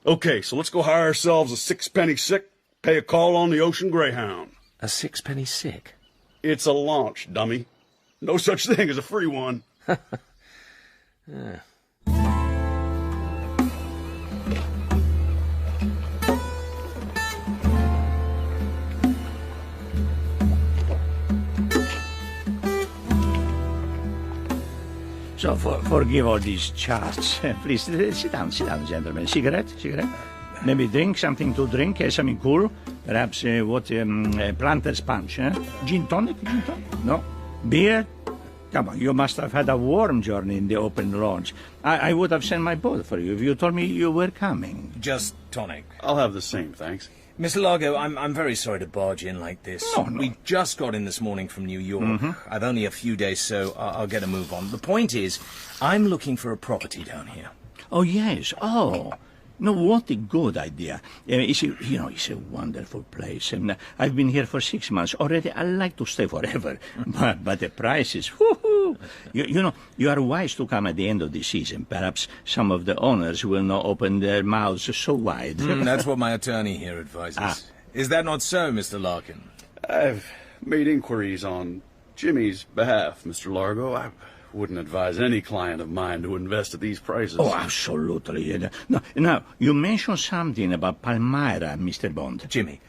Okay, so let's go hire ourselves a 6-penny sick, pay a call on the Ocean Greyhound. A 6-penny sick? It's a launch, dummy. No such thing as a free one. Yeah. So, forgive all these charts. Please, sit down, gentlemen. Cigarette? Maybe drink, something to drink, something cool. Perhaps, Planter's Punch, Gin tonic? No? Beer? Come on, you must have had a warm journey in the open launch. I would have sent my boat for you if you told me you were coming. Just tonic. I'll have the same, thanks. Mr. Largo, I'm very sorry to barge in like this. No. We just got in this morning from New York. I've only a few days, so I'll get a move on. The point is, I'm looking for a property down here. Oh, yes. Oh. No, what a good idea. It's a wonderful place. And I've been here for 6 months already. I like to stay forever. But the prices, whoo-hoo. You are wise to come at the end of the season. Perhaps some of the owners will not open their mouths so wide. That's what my attorney here advises. Is that not so, Mr. Larkin? I've made inquiries on Jimmy's behalf, Mr. Largo. I wouldn't advise any client of mine to invest at these prices. Oh, absolutely. Now, you mentioned something about Palmyra, Mr. Bond. Jimmy.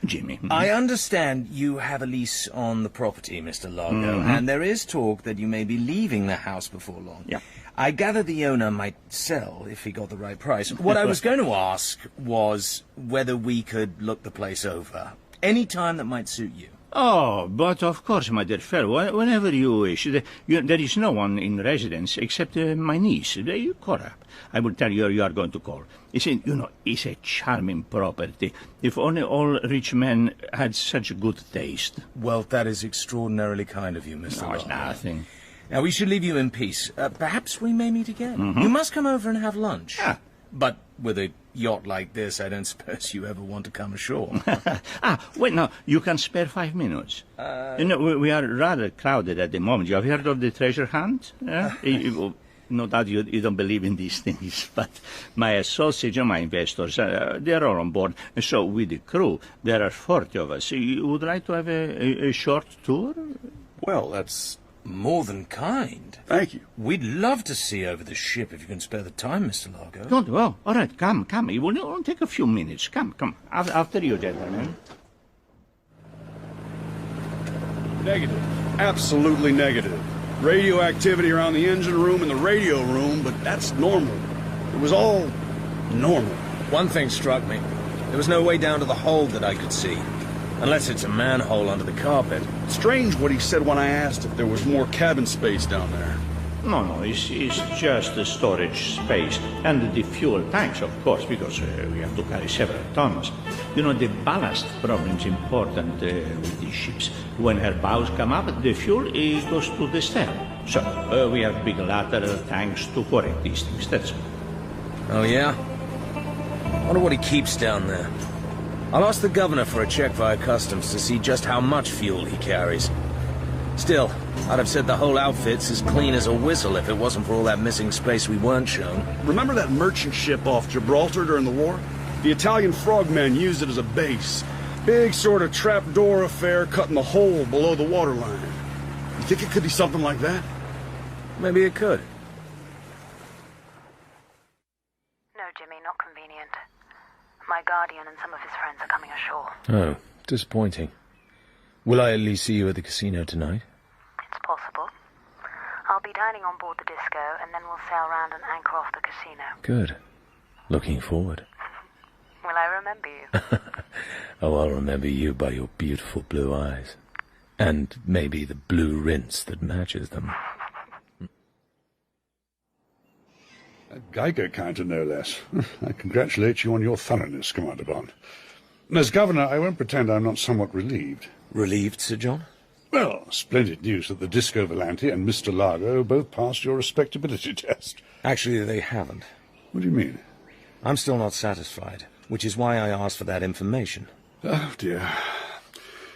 I understand you have a lease on the property, Mr. Largo, and there is talk that you may be leaving the house before long. Yeah. I gather the owner might sell if he got the right price. What I was going to ask was whether we could look the place over any time that might suit you. Oh, but of course, my dear fellow, whenever you wish. There is no one in residence except my niece, Cora. I will tell you are going to call. It's a charming property. If only all rich men had such good taste. Well, that is extraordinarily kind of you, Mr. No, it's nothing. Now, we should leave you in peace. Perhaps we may meet again. You must come over and have lunch. But with a yacht like this, I don't suppose you ever want to come ashore. Wait, now, you can spare 5 minutes. We are rather crowded at the moment. You have heard of the treasure hunt? No doubt you don't believe in these things, but my associates and my investors, they're all on board. So with the crew, there are 40 of us. You would like to have a short tour? Well, that's more than kind. Thank you. We'd love to see over the ship if you can spare the time, Mr. Largo. Good. Well, all right, come. It will take a few minutes. Come. After you, gentlemen. Negative. Absolutely negative. Radioactivity around the engine room and the radio room, but that's normal. It was all normal. One thing struck me. There was no way down to the hold that I could see. Unless it's a manhole under the carpet. Strange what he said when I asked if there was more cabin space down there. No, it's just the storage space and the fuel tanks, of course, because we have to carry several tons. You know, the ballast problem is important with these ships. When her bows come up, the fuel goes to the stern. So, we have big lateral tanks to correct these things, that's all. Oh, yeah? Wonder what he keeps down there. I'll ask the governor for a check via customs to see just how much fuel he carries. Still, I'd have said the whole outfit's as clean as a whistle if it wasn't for all that missing space we weren't shown. Remember that merchant ship off Gibraltar during the war? The Italian frogmen used it as a base. Big sort of trapdoor affair cut in the hole below the waterline. You think it could be something like that? Maybe it could. No, Jimmy, not convenient. My guardian and some of his friends are coming ashore. Oh, disappointing. Will I at least see you at the casino tonight? It's possible. I'll be dining on board the disco, and then we'll sail round and anchor off the casino. Good. Looking forward. Will I remember you? Oh, I'll remember you by your beautiful blue eyes. And maybe the blue rinse that matches them. A Geiger counter, no less. I congratulate you on your thoroughness, Commander Bond. As Governor, I won't pretend I'm not somewhat relieved. Relieved, Sir John? Well, splendid news that the Disco Volante and Mr. Largo both passed your respectability test. Actually, they haven't. What do you mean? I'm still not satisfied, which is why I asked for that information. Oh, dear.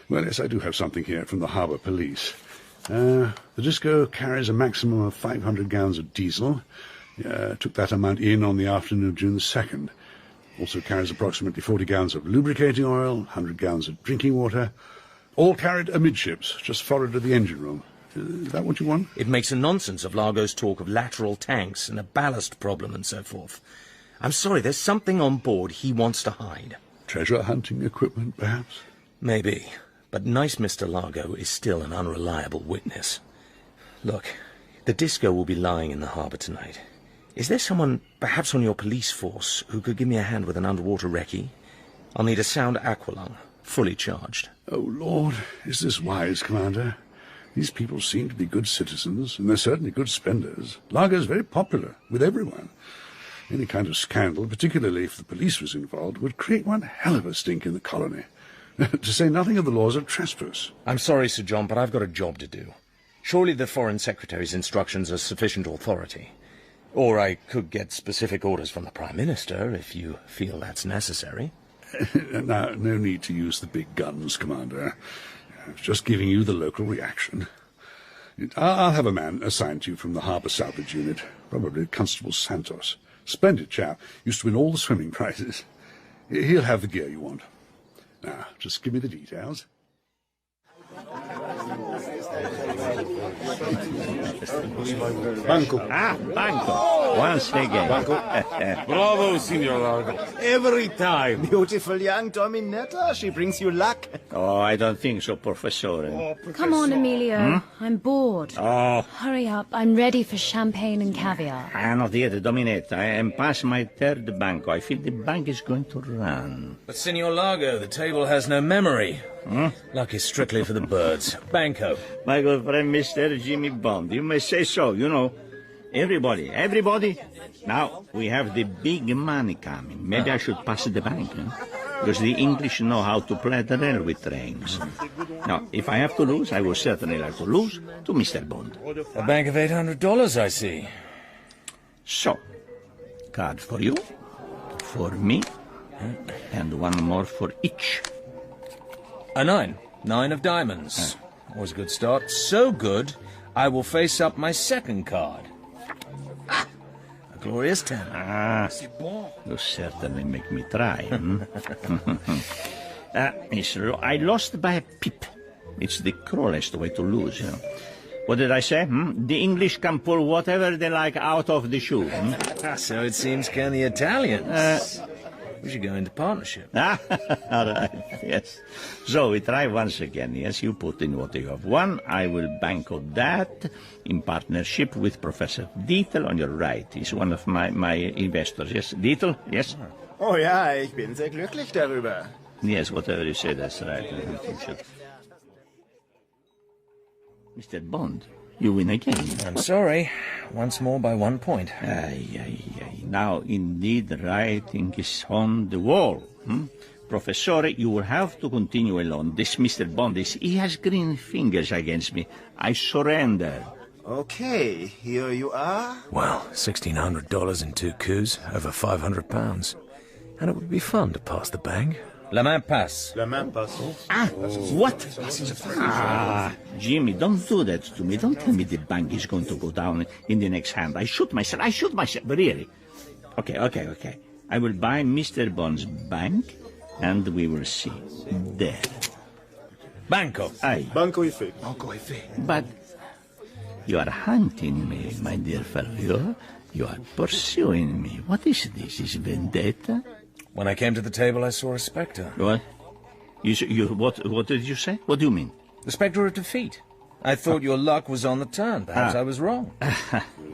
Well, yes, I do have something here from the Harbour Police. The Disco carries a maximum of 500 gallons of diesel. Took that amount in on the afternoon of June the 2nd. Also carries approximately 40 gallons of lubricating oil, 100 gallons of drinking water. All carried amidships, just forward of the engine room. Is that what you want? It makes a nonsense of Largo's talk of lateral tanks and a ballast problem and so forth. I'm sorry, there's something on board he wants to hide. Treasure hunting equipment, perhaps? Maybe, but nice Mr. Largo is still an unreliable witness. Look, the Disco will be lying in the harbour tonight. Is there someone, perhaps on your police force, who could give me a hand with an underwater recce? I'll need a sound aqualung, fully charged. Oh, Lord, is this wise, Commander? These people seem to be good citizens, and they're certainly good spenders. Largo's very popular with everyone. Any kind of scandal, particularly if the police was involved, would create one hell of a stink in the colony. To say nothing of the laws of trespass. I'm sorry, Sir John, but I've got a job to do. Surely the Foreign Secretary's instructions are sufficient authority. Or I could get specific orders from the Prime Minister, if you feel that's necessary. Now, no need to use the big guns, Commander. I was just giving you the local reaction. I'll have a man assigned to you from the Harbour Salvage Unit, probably Constable Santos. Splendid chap, used to win all the swimming prizes. He'll have the gear you want. Now, just give me the details. Banco. Ah, Banco. Once again. Banco. Bravo, Signor Largo. Every time. Beautiful young Dominetta. She brings you luck. Oh, I don't think so, Professor. Come on, Emilio. I'm bored. Oh. Hurry up. I'm ready for champagne and caviar. Not yet, Dominetta. I am past my third Banco. I feel the bank is going to run. But, Signor Largo, the table has no memory. Luck is strictly for the birds. Banco. My good friend, Mr. Jimmy Bond. You may say so, you know. Everybody. Now, we have the big money coming. Maybe I should pass the bank, because the English know how to play the railway trains. Now, if I have to lose, I will certainly like to lose to Mr. Bond. A bank of $800, I see. So, card for you, for me, and one more for each. A 9. 9 of diamonds. Always a good start. So good, I will face up my second card. A glorious 10. You certainly make me try. I lost by a pip. It's the cruelest way to lose, you know. What did I say? The English can pull whatever they like out of the shoe. So it seems can the Italians. We should go into partnership. All right, yes. So we try once again, yes? You put in what you have won. I will bank on that in partnership with Professor Dietl on your right. He's one of my investors, yes? Dietl, yes? Oh ja, ich bin sehr glücklich darüber. Yes, whatever you say, that's right. Mr. Bond, you win again. I'm sorry. Once more by 1 point. Now, indeed, writing is on the wall. Professor, you will have to continue alone. This Mr. Bond he has green fingers against me. I surrender. Okay, here you are. Well, $1,600 in 2 coups, over £500. And it would be fun to pass the bag. La main passe. La main passe. What? Jimmy, don't do that to me. Don't tell me the bank is going to go down in the next hand. I shoot myself. But really. Okay. I will buy Mr. Bond's bank, and we will see. There. Banco. Aye. Banco y fe. But you are hunting me, my dear fellow. You are pursuing me. What is this? Is vendetta? When I came to the table, I saw a spectre. What? What did you say? What do you mean? The spectre of defeat. I thought your luck was on the turn. Perhaps I was wrong.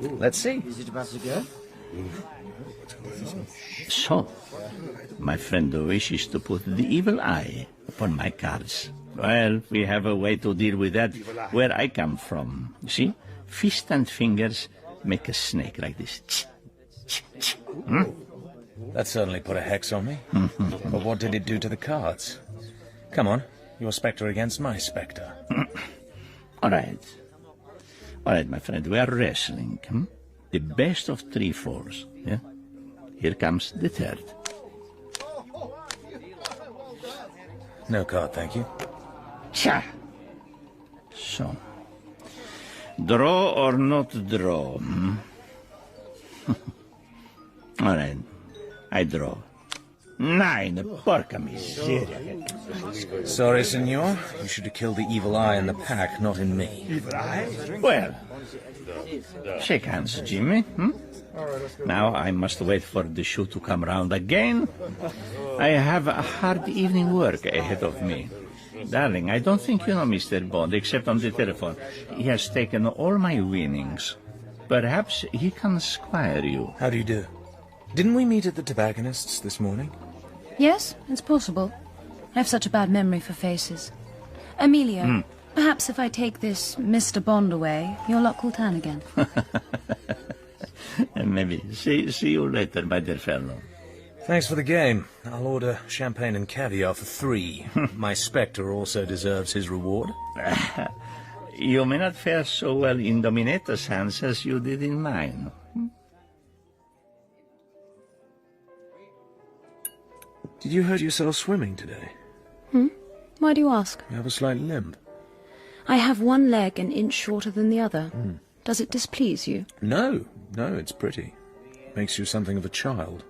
Let's see. Is it about to go? So, my friend wishes to put the evil eye upon my cards. Well, we have a way to deal with that where I come from. You see? Fist and fingers make a snake like this. That certainly put a hex on me. But what did it do to the cards? Come on, your spectre against my spectre. All right, my friend, we are wrestling. The best of 3 fours. Yeah? Here comes the third. No card, thank you. Cha! So, draw or not draw? All right. I draw. 9, porca miseria. Sorry, senor. You should have killed the evil eye in the pack, not in me. Well, shake hands, Jimmy. Now I must wait for the shoe to come round again. I have a hard evening work ahead of me. Darling, I don't think you know Mr. Bond, except on the telephone. He has taken all my winnings. Perhaps he can squire you. How do you do? Didn't we meet at the tobacconist's this morning? Yes, it's possible. I have such a bad memory for faces. Emilio, perhaps if I take this Mr. Bond away, your luck will turn again. Maybe. See you later, my dear fellow. Thanks for the game. I'll order champagne and caviar for 3. My spectre also deserves his reward. You may not fare so well in Dominator's hands as you did in mine. Did you hurt yourself swimming today? Why do you ask? You have a slight limp. I have one leg an inch shorter than the other. Does it displease you? No, it's pretty. Makes you something of a child.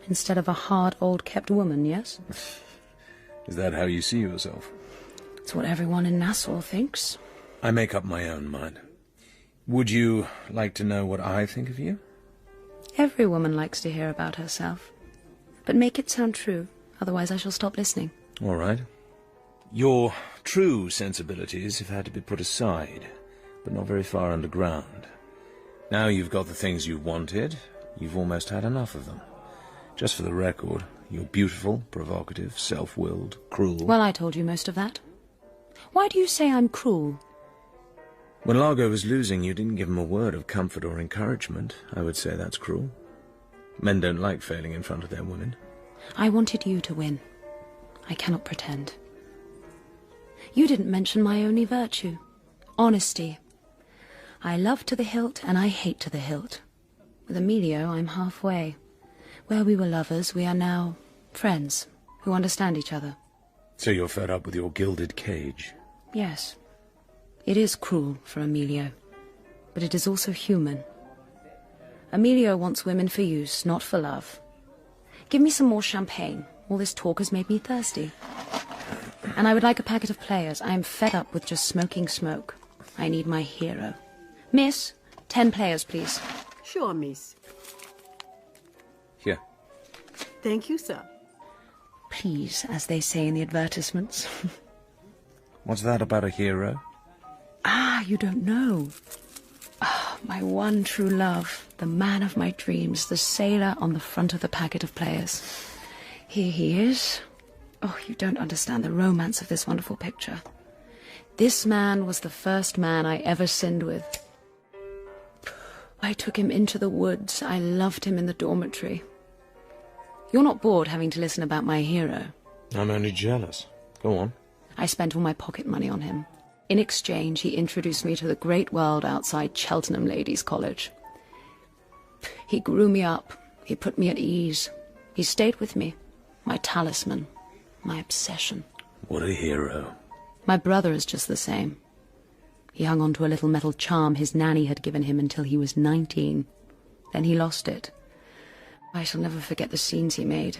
Instead of a hard, old-kept woman, yes? Is that how you see yourself? It's what everyone in Nassau thinks. I make up my own mind. Would you like to know what I think of you? Every woman likes to hear about herself. But make it sound true, otherwise I shall stop listening. All right. Your true sensibilities have had to be put aside, but not very far underground. Now you've got the things you wanted, you've almost had enough of them. Just for the record, you're beautiful, provocative, self-willed, cruel. Well, I told you most of that. Why do you say I'm cruel? When Largo was losing, you didn't give him a word of comfort or encouragement. I would say that's cruel. Men don't like failing in front of their women. I wanted you to win. I cannot pretend. You didn't mention my only virtue. Honesty. I love to the hilt and I hate to the hilt. With Emilio, I'm halfway. Where we were lovers, we are now friends who understand each other. So you're fed up with your gilded cage? Yes. It is cruel for Emilio, but it is also human. Emilio wants women for use, not for love. Give me some more champagne. All this talk has made me thirsty. And I would like a packet of players. I am fed up with just smoking smoke. I need my hero. Miss, 10 players, please. Sure, miss. Here. Thank you, sir. Please, as they say in the advertisements. What's that about a hero? Ah, you don't know. Ah, my one true love, the man of my dreams, the sailor on the front of the packet of players. Here he is. Oh, you don't understand the romance of this wonderful picture. This man was the first man I ever sinned with. I took him into the woods. I loved him in the dormitory. You're not bored having to listen about my hero? I'm only jealous. Go on. I spent all my pocket money on him. In exchange, he introduced me to the great world outside Cheltenham Ladies' College. He grew me up. He put me at ease. He stayed with me. My talisman. My obsession. What a hero. My brother is just the same. He hung on to a little metal charm his nanny had given him until he was 19. Then he lost it. I shall never forget the scenes he made,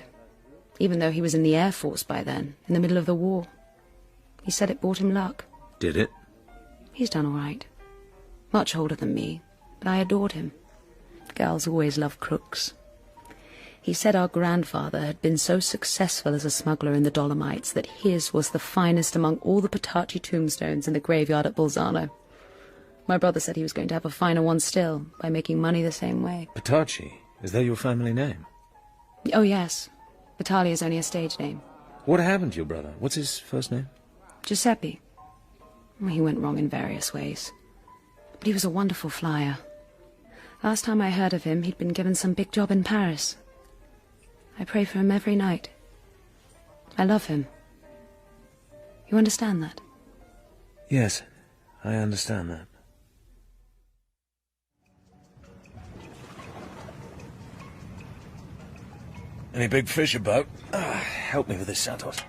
even though he was in the Air Force by then, in the middle of the war. He said it brought him luck. Did it? He's done all right. Much older than me, but I adored him. Girls always love crooks. He said our grandfather had been so successful as a smuggler in the Dolomites that his was the finest among all the Patachi tombstones in the graveyard at Bolzano. My brother said he was going to have a finer one still, by making money the same way. Patachi? Is that your family name? Oh, yes. Battaglia is only a stage name. What happened to your brother? What's his first name? Giuseppe. He went wrong in various ways. But he was a wonderful flyer. Last time I heard of him, he'd been given some big job in Paris. I pray for him every night. I love him. You understand that? Yes, I understand that. Any big fish about? Help me with this, Santos.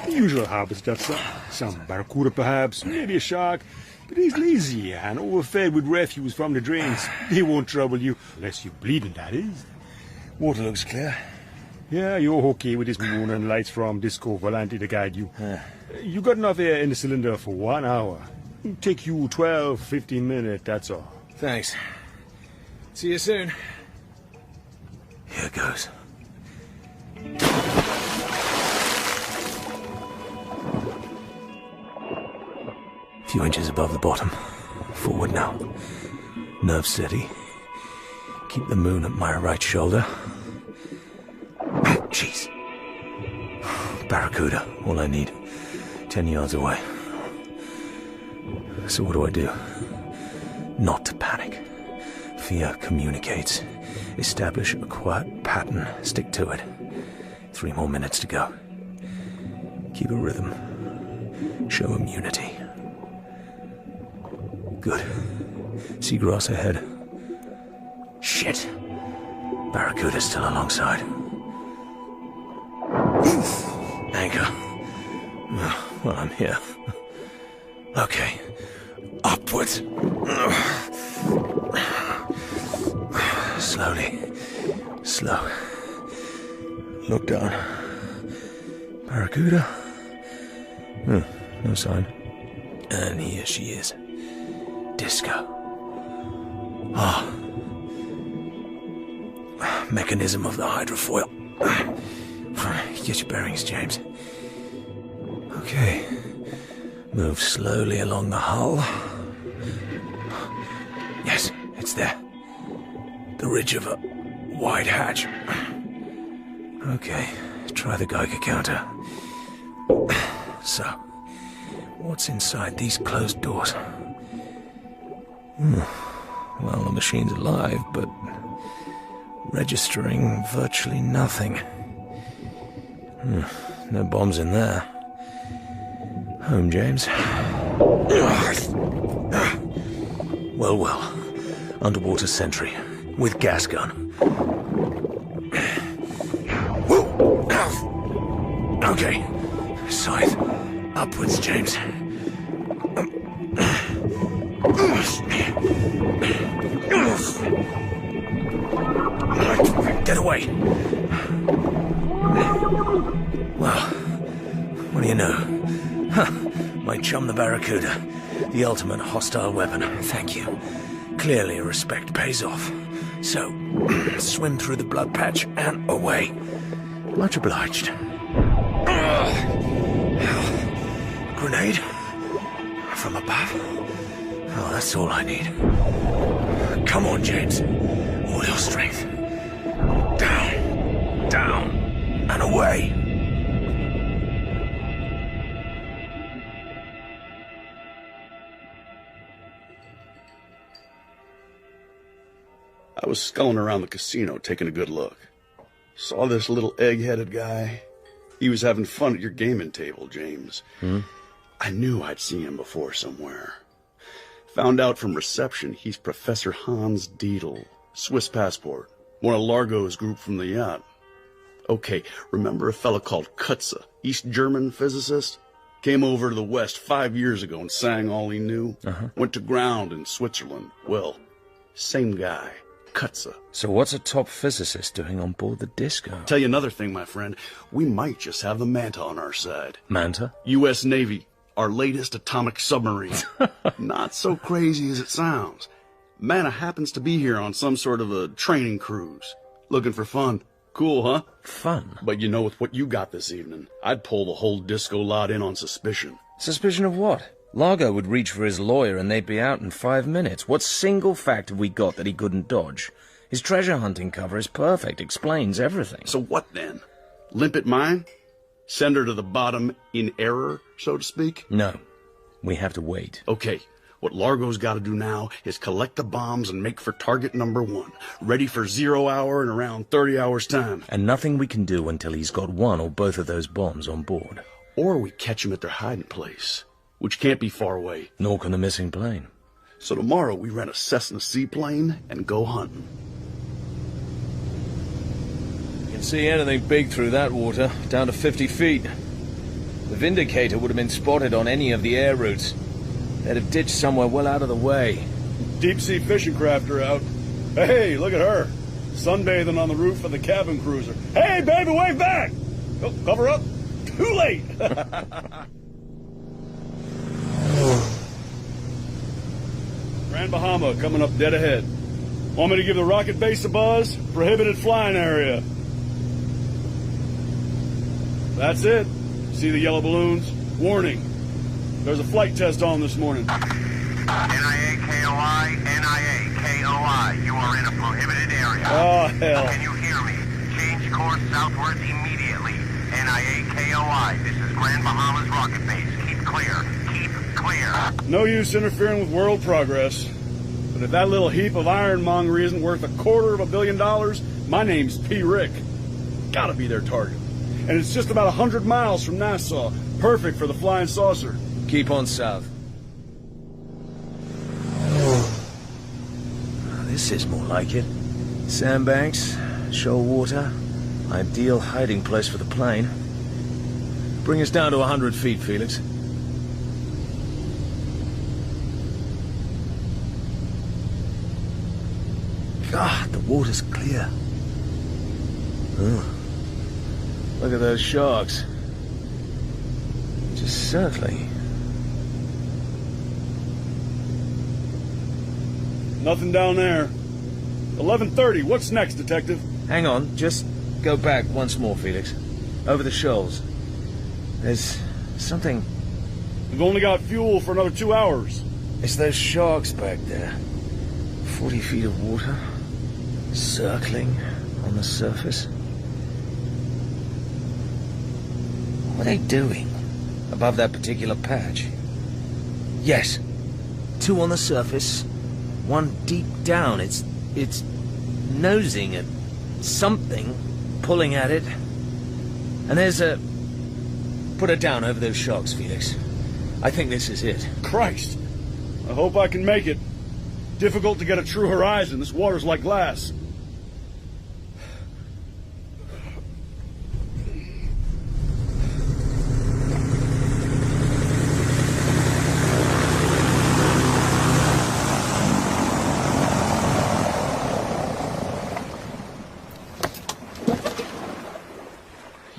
Usual habitats, sir. Some barracuda, perhaps, maybe a shark. But he's lazy and overfed with refuse from the drains. He won't trouble you, unless you're bleeding, that is. Water looks clear. Yeah, you're okay with this moon and lights from Disco Volante to guide you. You got enough air in the cylinder for 1 hour. It'll take you 12, 15 minutes, that's all. Thanks. See you soon. Here goes. A few inches above the bottom. Forward now. Nerve steady. Keep the moon at my right shoulder. Jeez. Barracuda, all I need. 10 yards away. So what do? Not to panic. Fear communicates. Establish a quiet pattern. Stick to it. 3 more minutes to go. Keep a rhythm. Show immunity. Good. Seagrass ahead. Shit. Barracuda's still alongside. Anchor. Well, I'm here. Okay. Upwards. Slowly. Slow. Look down. Barracuda? No sign. And here she is. Disco. Mechanism of the hydrofoil. Get your bearings, James. Okay. Move slowly along the hull. Yes, it's there. The ridge of a wide hatch. Okay, try the Geiger counter. So, what's inside these closed doors? Well, the machine's alive, but registering virtually nothing. No bombs in there. Home, James. Well. Underwater sentry. With gas gun. Okay. Scythe. Upwards, James. Get away. Well, what do you know? My chum the Barracuda. The ultimate hostile weapon. Thank you. Clearly respect pays off. So, swim through the blood patch and away. Much obliged. Grenade? From above? Oh, that's all I need. Come on, James. All your strength. Down, and away. I was sculling around the casino taking a good look. Saw this little egg-headed guy. He was having fun at your gaming table, James. I knew I'd seen him before somewhere. Found out from reception he's Professor Hans Dietl, Swiss passport, one of Largo's group from the yacht. Okay, remember a fella called Kutze, East German physicist? Came over to the West 5 years ago and sang all he knew. Went to ground in Switzerland. Well, same guy, Kutze. So what's a top physicist doing on board the Disco? Tell you another thing, my friend. We might just have the Manta on our side. Manta? U.S. Navy, our latest atomic submarine. Not so crazy as it sounds. Manta happens to be here on some sort of a training cruise. Looking for fun. Cool, huh? Fun? But you know, with what you got this evening, I'd pull the whole Disco lot in on suspicion. Suspicion of what? Largo would reach for his lawyer and they'd be out in 5 minutes. What single fact have we got that he couldn't dodge? His treasure hunting cover is perfect, explains everything. So what then? Limp at mine? Send her to the bottom in error, so to speak? No. We have to wait. Okay. What Largo's got to do now is collect the bombs and make for target number 1. Ready for 0 hour in around 30 hours' time. And nothing we can do until he's got one or both of those bombs on board. Or we catch him at their hiding place, which can't be far away. Nor can the missing plane. So tomorrow we rent a Cessna seaplane and go hunting. You can see anything big through that water, down to 50 feet. The Vindicator would have been spotted on any of the air routes. They'd have ditched somewhere well out of the way. Deep-sea fishing craft are out. Hey, look at her. Sunbathing on the roof of the cabin cruiser. Hey, baby, wave back! Oh, cover up. Too late! Grand Bahama coming up dead ahead. Want me to give the rocket base a buzz? Prohibited flying area. That's it. See the yellow balloons? Warning. There's a flight test on this morning. NIA KOI, NIA KOI. You are in a prohibited area. Oh, hell. Can you hear me? Change course southwards immediately. NIA KOI. This is Grand Bahamas rocket base. Keep clear. Keep clear. No use interfering with world progress. But if that little heap of ironmongery isn't worth $250 million, my name's P. Rick. Gotta be their target. And it's just about 100 miles from Nassau. Perfect for the flying saucer. Keep on south. This is more like it. Sandbanks, shoal water, ideal hiding place for the plane. Bring us down to 100 feet, Felix. God, the water's clear. Oh. Look at those sharks. Just circling. Nothing down there. 11:30. What's next, Detective? Hang on. Just go back once more, Felix. Over the shoals. There's something... We've only got fuel for another 2 hours. It's those sharks back there. 40 feet of water. Circling on the surface. What are they doing above that particular patch? Yes. 2 on the surface. 1 deep down. It's nosing at something, pulling at it. And there's a... Put it down over those sharks, Felix. I think this is it. Christ! I hope I can make it. Difficult to get a true horizon. This water's like glass.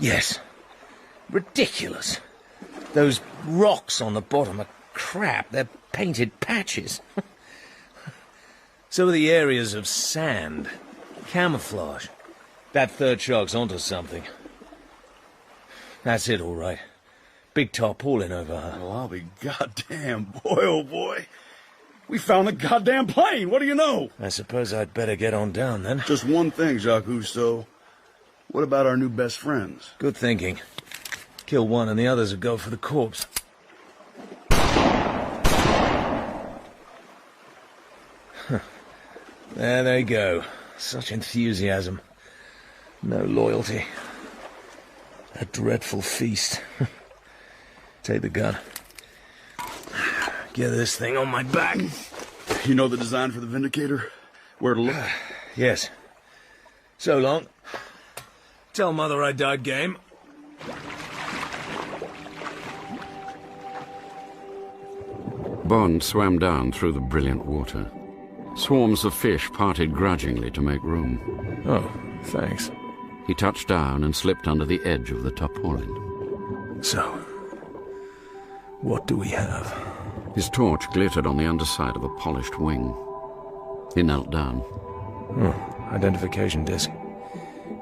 Yes. Ridiculous. Those rocks on the bottom are crap. They're painted patches. So are the areas of sand. Camouflage. That third shark's onto something. That's it, all right. Big tarpaulin over her. Well, I'll be goddamn, boy, oh boy. We found the goddamn plane. What do you know? I suppose I'd better get on down, then. Just one thing, Jacques Cousteau. What about our new best friends? Good thinking. Kill one and the others will go for the corpse. Huh. There they go. Such enthusiasm. No loyalty. A dreadful feast. Take the gun. Get this thing on my back. You know the design for the Vindicator? Where to look? Yes. So long. Tell Mother I died game. Bond swam down through the brilliant water. Swarms of fish parted grudgingly to make room. Oh, thanks. He touched down and slipped under the edge of the tarpaulin. So, what do we have? His torch glittered on the underside of a polished wing. He knelt down. Identification disc.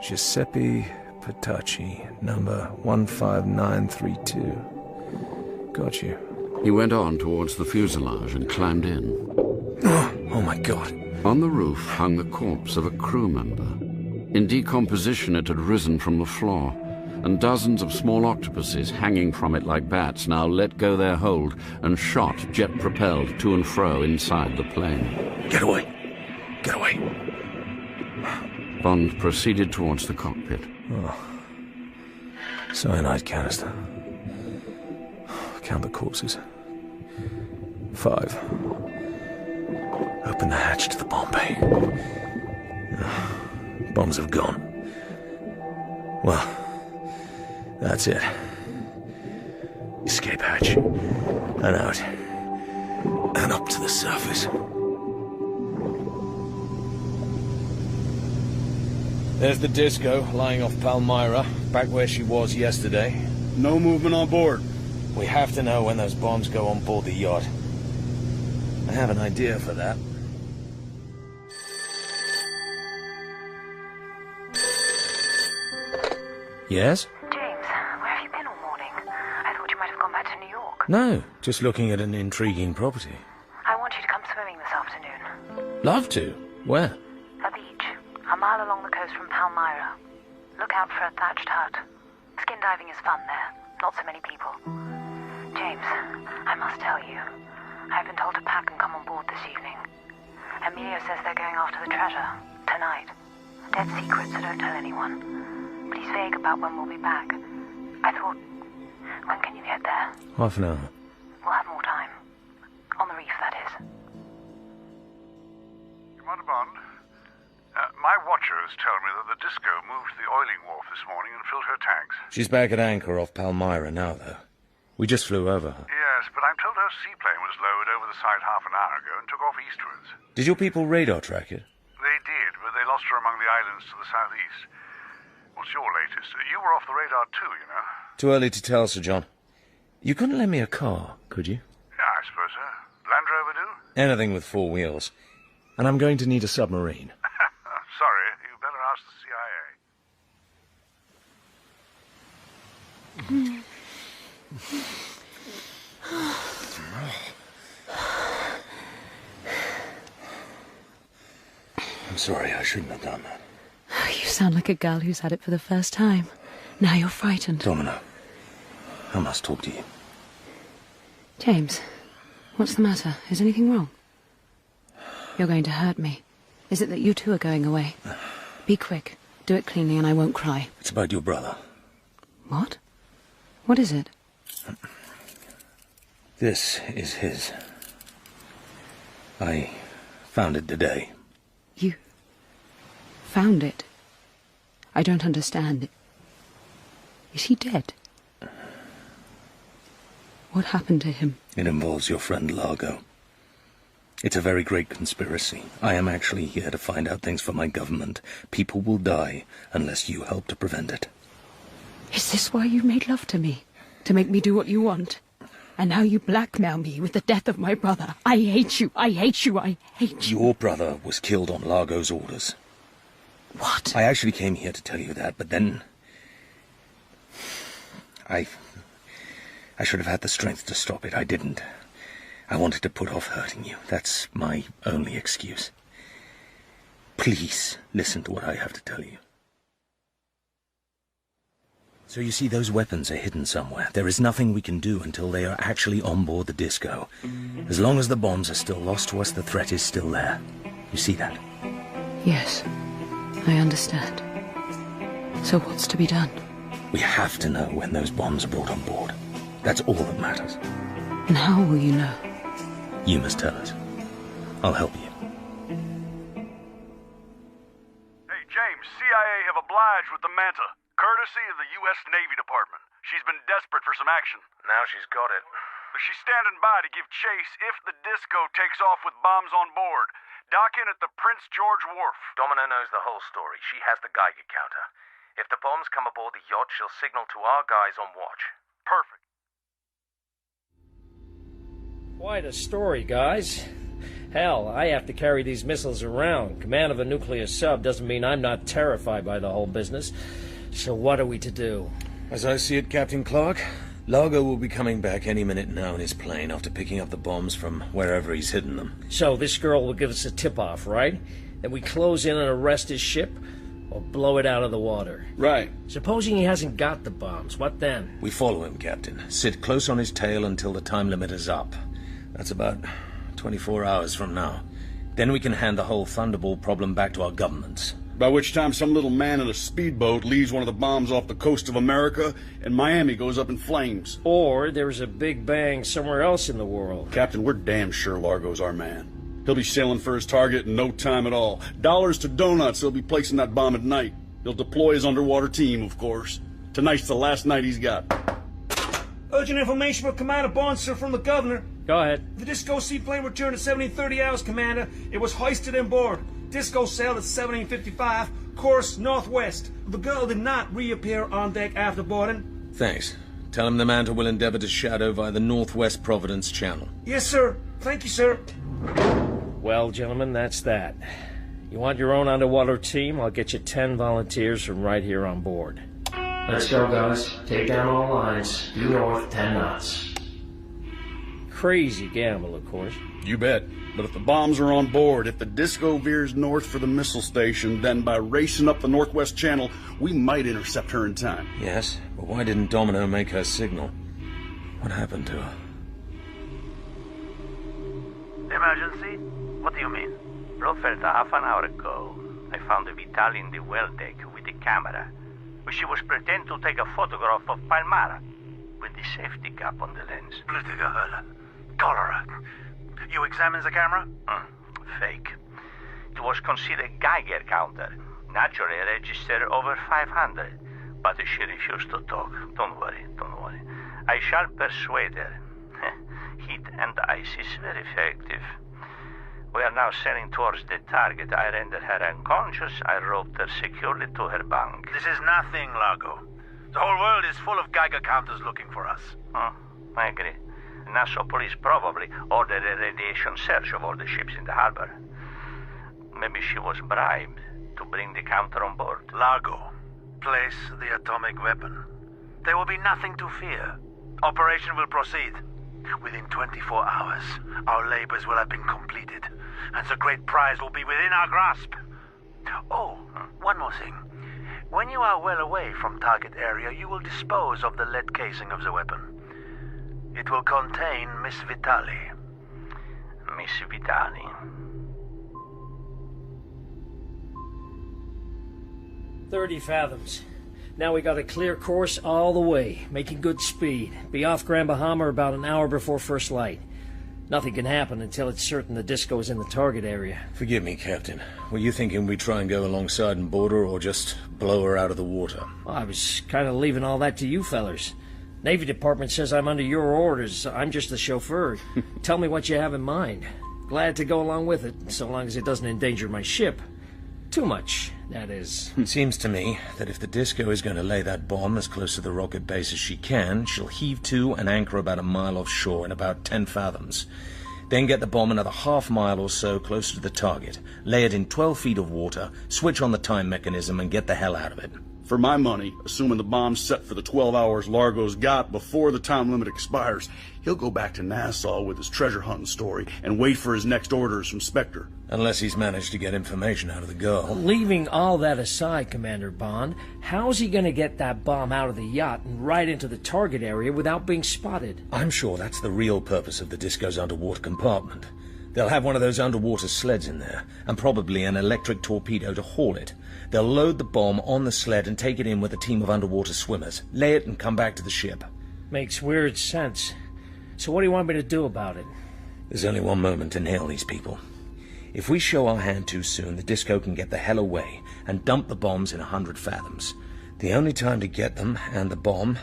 Giuseppe Petacci, number 15932. Got you. He went on towards the fuselage and climbed in. Oh my God. On the roof hung the corpse of a crew member. In decomposition it had risen from the floor, and dozens of small octopuses hanging from it like bats now let go their hold and shot jet-propelled to and fro inside the plane. Get away! Get away! Bond proceeded towards the cockpit. Cyanide canister. Count the corpses. 5. Open the hatch to the bomb bay. Bombs have gone. Well, that's it. Escape hatch. And out. And up to the surface. There's the disco, lying off Palmyra, back where she was yesterday. No movement on board. We have to know when those bombs go on board the yacht. I have an idea for that. Yes? James, where have you been all morning? I thought you might have gone back to New York. No, just looking at an intriguing property. I want you to come swimming this afternoon. Love to. Where? A beach, a mile along the coast from Palmyra. Look out for a thatched hut. Skin diving is fun there. Not so many people. James, I must tell you, I've been told to pack and come on board this evening. Emilio says they're going after the treasure, tonight. Dead secret, so don't tell anyone. But he's vague about when we'll be back. I thought, when can you get there? Half an hour. We'll have more time. On the reef, that is. Commander Bond, my watchers tell me that the Disco moved to the oiling wharf this morning and filled her tanks. She's back at anchor off Palmyra now, though. We just flew over her. Yes, but I'm told her seaplane was lowered over the side half an hour ago and took off eastwards. Did your people radar track it? They did, but they lost her among the islands to the southeast. What's your latest? You were off the radar too, you know. Too early to tell, Sir John. You couldn't lend me a car, could you? Yeah, I suppose so. Land Rover do? Anything with 4 wheels. And I'm going to need a submarine. Sorry, you better ask the CIA. I'm sorry, I shouldn't have done that. You sound like a girl who's had it for the first time. Now you're frightened. Domino, I must talk to you. James, what's the matter? Is anything wrong? You're going to hurt me. Is it that you two are going away? Be quick. Do it cleanly and I won't cry. It's about your brother. What? What is it? This is his. I found it today. You found it? I don't understand. Is he dead? What happened to him? It involves your friend Largo. It's a very great conspiracy. I am actually here to find out things for my government. People will die unless you help to prevent it. Is this why you made love to me? To make me do what you want? And now you blackmail me with the death of my brother. I hate you. I hate you. I hate you. Your brother was killed on Largo's orders. What? I actually came here to tell you that, but then I should have had the strength to stop it. I didn't. I wanted to put off hurting you. That's my only excuse. Please listen to what I have to tell you. So you see, those weapons are hidden somewhere. There is nothing we can do until they are actually on board the Disco. As long as the bombs are still lost to us, the threat is still there. You see that? Yes, I understand. So what's to be done? We have to know when those bombs are brought on board. That's all that matters. And how will you know? You must tell us. I'll help you. Hey, James, CIA have obliged with the Manta, courtesy of the U.S. Navy Department. She's been desperate for some action. Now she's got it. But she's standing by to give chase if the Disco takes off with bombs on board. Dock in at the Prince George Wharf. Domino knows the whole story. She has the Geiger counter. If the bombs come aboard the yacht, she'll signal to our guys on watch. Perfect. Quite a story, guys. Hell, I have to carry these missiles around. Command of a nuclear sub doesn't mean I'm not terrified by the whole business. So what are we to do? As I see it, Captain Clark, Largo will be coming back any minute now in his plane after picking up the bombs from wherever he's hidden them. So this girl will give us a tip-off, right? Then we close in and arrest his ship, or blow it out of the water. Right. Supposing he hasn't got the bombs, what then? We follow him, Captain. Sit close on his tail until the time limit is up. That's about 24 hours from now. Then we can hand the whole Thunderball problem back to our governments. By which time some little man in a speedboat leaves one of the bombs off the coast of America, and Miami goes up in flames. Or there's a big bang somewhere else in the world. Captain, we're damn sure Largo's our man. He'll be sailing for his target in no time at all. Dollars to donuts, he'll be placing that bomb at night. He'll deploy his underwater team, of course. Tonight's the last night he's got. Urgent information for Commander Bond, sir, from the governor. Go ahead. The Disco seaplane returned at 17:30 hours, Commander. It was hoisted on board. Disco sailed at 17:55, course northwest. The girl did not reappear on deck after boarding. Thanks. Tell him the Manta will endeavor to shadow via the Northwest Providence Channel. Yes, sir. Thank you, sir. Well, gentlemen, that's that. You want your own underwater team? I'll get you 10 volunteers from right here on board. Let's go, guys. Take down all lines. Due north, 10 knots. Crazy gamble, of course. You bet. But if the bombs are on board, if the Disco veers north for the missile station, then by racing up the Northwest Channel, we might intercept her in time. Yes, but why didn't Domino make her signal? What happened to her? Emergency? What do you mean? Blofeld, half an hour ago, I found a Vitali in the well deck with a camera. She was pretending to take a photograph of Palmyra with the safety cap on the lens. Political hurler. Cholera. You examined the camera? Fake. It was considered Geiger counter. Naturally registered over 500. But she refused to talk. Don't worry. I shall persuade her. Heat and ice is very effective. We are now sailing towards the target. I rendered her unconscious. I roped her securely to her bunk. This is nothing, Largo. The whole world is full of Geiger counters looking for us. I agree. Nassau police probably ordered a radiation search of all the ships in the harbor. Maybe she was bribed to bring the counter on board. Largo, place the atomic weapon. There will be nothing to fear. Operation will proceed. Within 24 hours, our labors will have been completed, and the great prize will be within our grasp. Oh, one more thing. When you are well away from target area, you will dispose of the lead casing of the weapon. It will contain Miss Vitali. Miss Vitali. "30 fathoms. Now we got a clear course all the way, making good speed. Be off Grand Bahama about an hour before first light. Nothing can happen until it's certain the Disco is in the target area." Forgive me, Captain. Were you thinking we'd try and go alongside and board her, or just blow her out of the water? Well, I was kind of leaving all that to you fellers. Navy Department says I'm under your orders. I'm just the chauffeur. Tell me what you have in mind. Glad to go along with it, so long as it doesn't endanger my ship. Too much, that is. It seems to me that if the Disco is going to lay that bomb as close to the rocket base as she can, she'll heave to and anchor about a mile offshore in about 10 fathoms. Then get the bomb another half mile or so closer to the target, lay it in 12 feet of water, switch on the time mechanism, and get the hell out of it. For my money, assuming the bomb's set for the 12 hours Largo's got before the time limit expires, he'll go back to Nassau with his treasure hunting story and wait for his next orders from SPECTRE. Unless he's managed to get information out of the girl. Leaving all that aside, Commander Bond, how's he going to get that bomb out of the yacht and right into the target area without being spotted? I'm sure that's the real purpose of the Disco's underwater compartment. They'll have one of those underwater sleds in there, and probably an electric torpedo to haul it. They'll load the bomb on the sled and take it in with a team of underwater swimmers, lay it and come back to the ship. Makes weird sense. So what do you want me to do about it? There's only one moment to nail these people. If we show our hand too soon, the disco can get the hell away and dump the bombs in 100 fathoms. The only time to get them, and the bomb,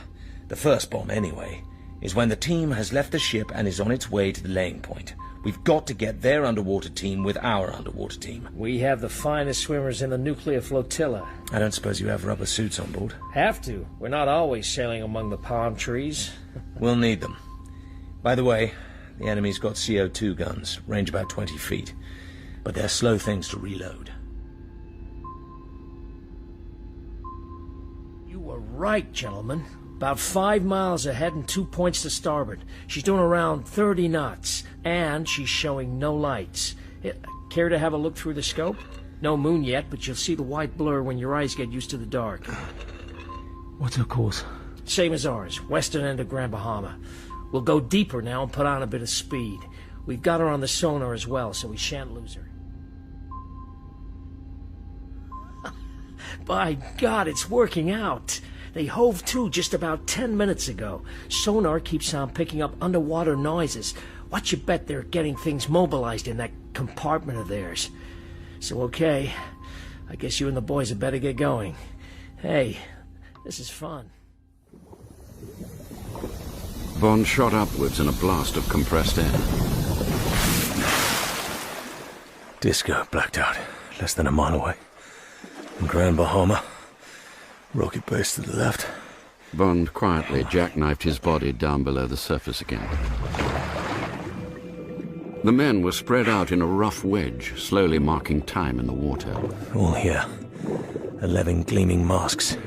the first bomb anyway, is when the team has left the ship and is on its way to the laying point. We've got to get their underwater team with our underwater team. We have the finest swimmers in the nuclear flotilla. I don't suppose you have rubber suits on board? Have to. We're not always sailing among the palm trees. We'll need them. By the way, the enemy's got CO2 guns, range about 20 feet. But they're slow things to reload. You were right, gentlemen. About 5 miles ahead and 2 points to starboard. She's doing around 30 knots, and she's showing no lights. Care to have a look through the scope? No moon yet, but you'll see the white blur when your eyes get used to the dark. What's her course? Same as ours, western end of Grand Bahama. We'll go deeper now and put on a bit of speed. We've got her on the sonar as well, so we shan't lose her. By God, it's working out. They hove to just about 10 minutes ago. Sonar keeps on picking up underwater noises. What you bet they're getting things mobilized in that compartment of theirs? So, okay. I guess you and the boys had better get going. Hey, this is fun. Bond shot upwards in a blast of compressed air. Disco blacked out, less than a mile away. In Grand Bahama. Rocket base to the left. Bond quietly jackknifed his body down below the surface again. The men were spread out in a rough wedge, slowly marking time in the water. All here. 11 gleaming masks.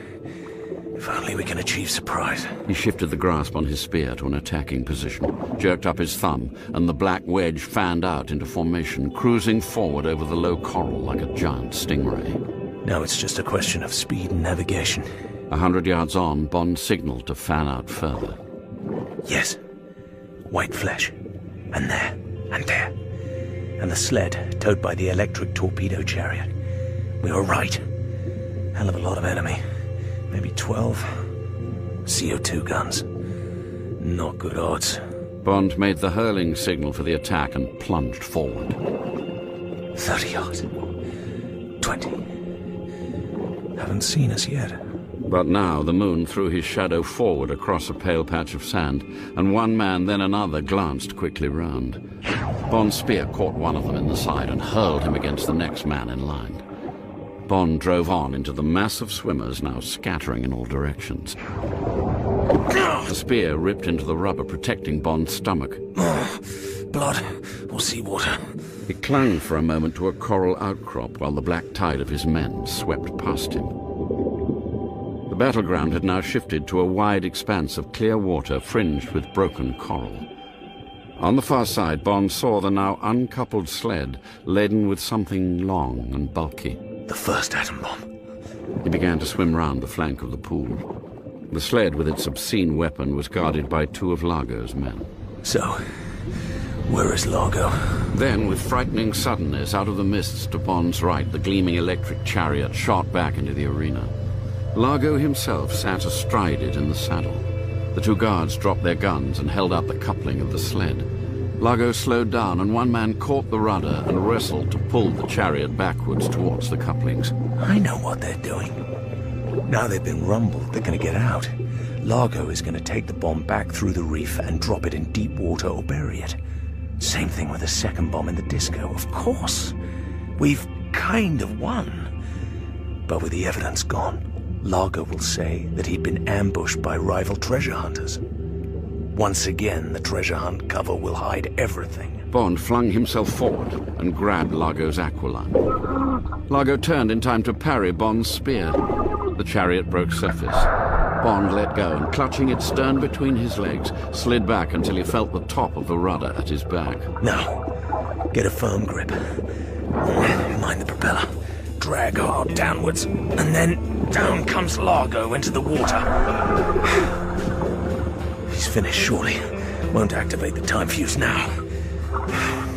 If only we can achieve surprise. He shifted the grasp on his spear to an attacking position, jerked up his thumb, and the black wedge fanned out into formation, cruising forward over the low coral like a giant stingray. Now it's just a question of speed and navigation. 100 yards on, Bond signaled to fan out further. Yes. White flesh. And there. And there. And the sled, towed by the electric torpedo chariot. We were right. Hell of a lot of enemy. Maybe 12. CO2 guns. Not good odds. Bond made the hurling signal for the attack and plunged forward. 30 yards. 20. Haven't seen us yet. But now the moon threw his shadow forward across a pale patch of sand, and one man, then another, glanced quickly round. Bond's spear caught one of them in the side and hurled him against the next man in line. Bond drove on into the mass of swimmers now scattering in all directions. The spear ripped into the rubber protecting Bond's stomach. Blood or seawater. He clung for a moment to a coral outcrop while the black tide of his men swept past him. The battleground had now shifted to a wide expanse of clear water fringed with broken coral. On the far side, Bond saw the now uncoupled sled laden with something long and bulky. The first atom bomb. He began to swim round the flank of the pool. The sled with its obscene weapon was guarded by 2 of Largo's men. So, where is Largo? Then, with frightening suddenness, out of the mists to Bond's right, the gleaming electric chariot shot back into the arena. Largo himself sat astride it in the saddle. The 2 guards dropped their guns and held out the coupling of the sled. Largo slowed down, and one man caught the rudder and wrestled to pull the chariot backwards towards the couplings. I know what they're doing. Now they've been rumbled, they're going to get out. Largo is going to take the bomb back through the reef and drop it in deep water or bury it. Same thing with the second bomb in the disco, of course. We've kind of won. But with the evidence gone, Largo will say that he'd been ambushed by rival treasure hunters. Once again, the treasure hunt cover will hide everything. Bond flung himself forward and grabbed Largo's aquiline. Largo turned in time to parry Bond's spear. The chariot broke surface. Bond let go and, clutching its stern between his legs, slid back until he felt the top of the rudder at his back. Now, get a firm grip. Mind the propeller. Drag hard downwards, and then down comes Largo into the water. He's finished, surely. Won't activate the time fuse now.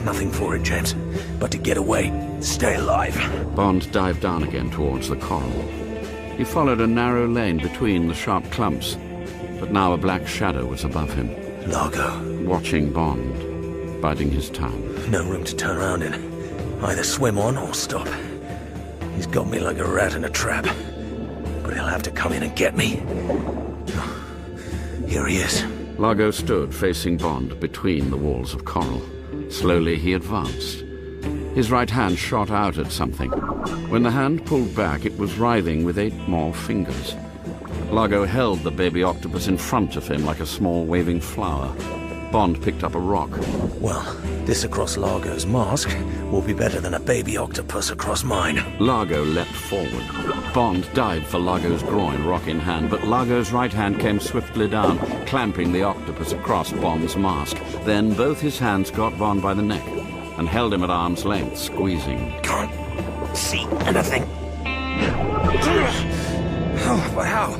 Nothing for it, James, but to get away, stay alive. Bond dived down again towards the coral. He followed a narrow lane between the sharp clumps, but now a black shadow was above him. Largo. Watching Bond, biding his time. No room to turn around in. Either swim on or stop. He's got me like a rat in a trap. But he'll have to come in and get me. Here he is. Largo stood facing Bond between the walls of coral. Slowly he advanced. His right hand shot out at something. When the hand pulled back, it was writhing with 8 more fingers. Largo held the baby octopus in front of him like a small waving flower. Bond picked up a rock. Well, this across Largo's mask will be better than a baby octopus across mine. Largo leapt forward. Bond dived for Largo's groin, rock in hand, but Largo's right hand came swiftly down, clamping the octopus across Bond's mask. Then both his hands got Bond by the neck and held him at arm's length, squeezing. Can't see anything. Oh, but how?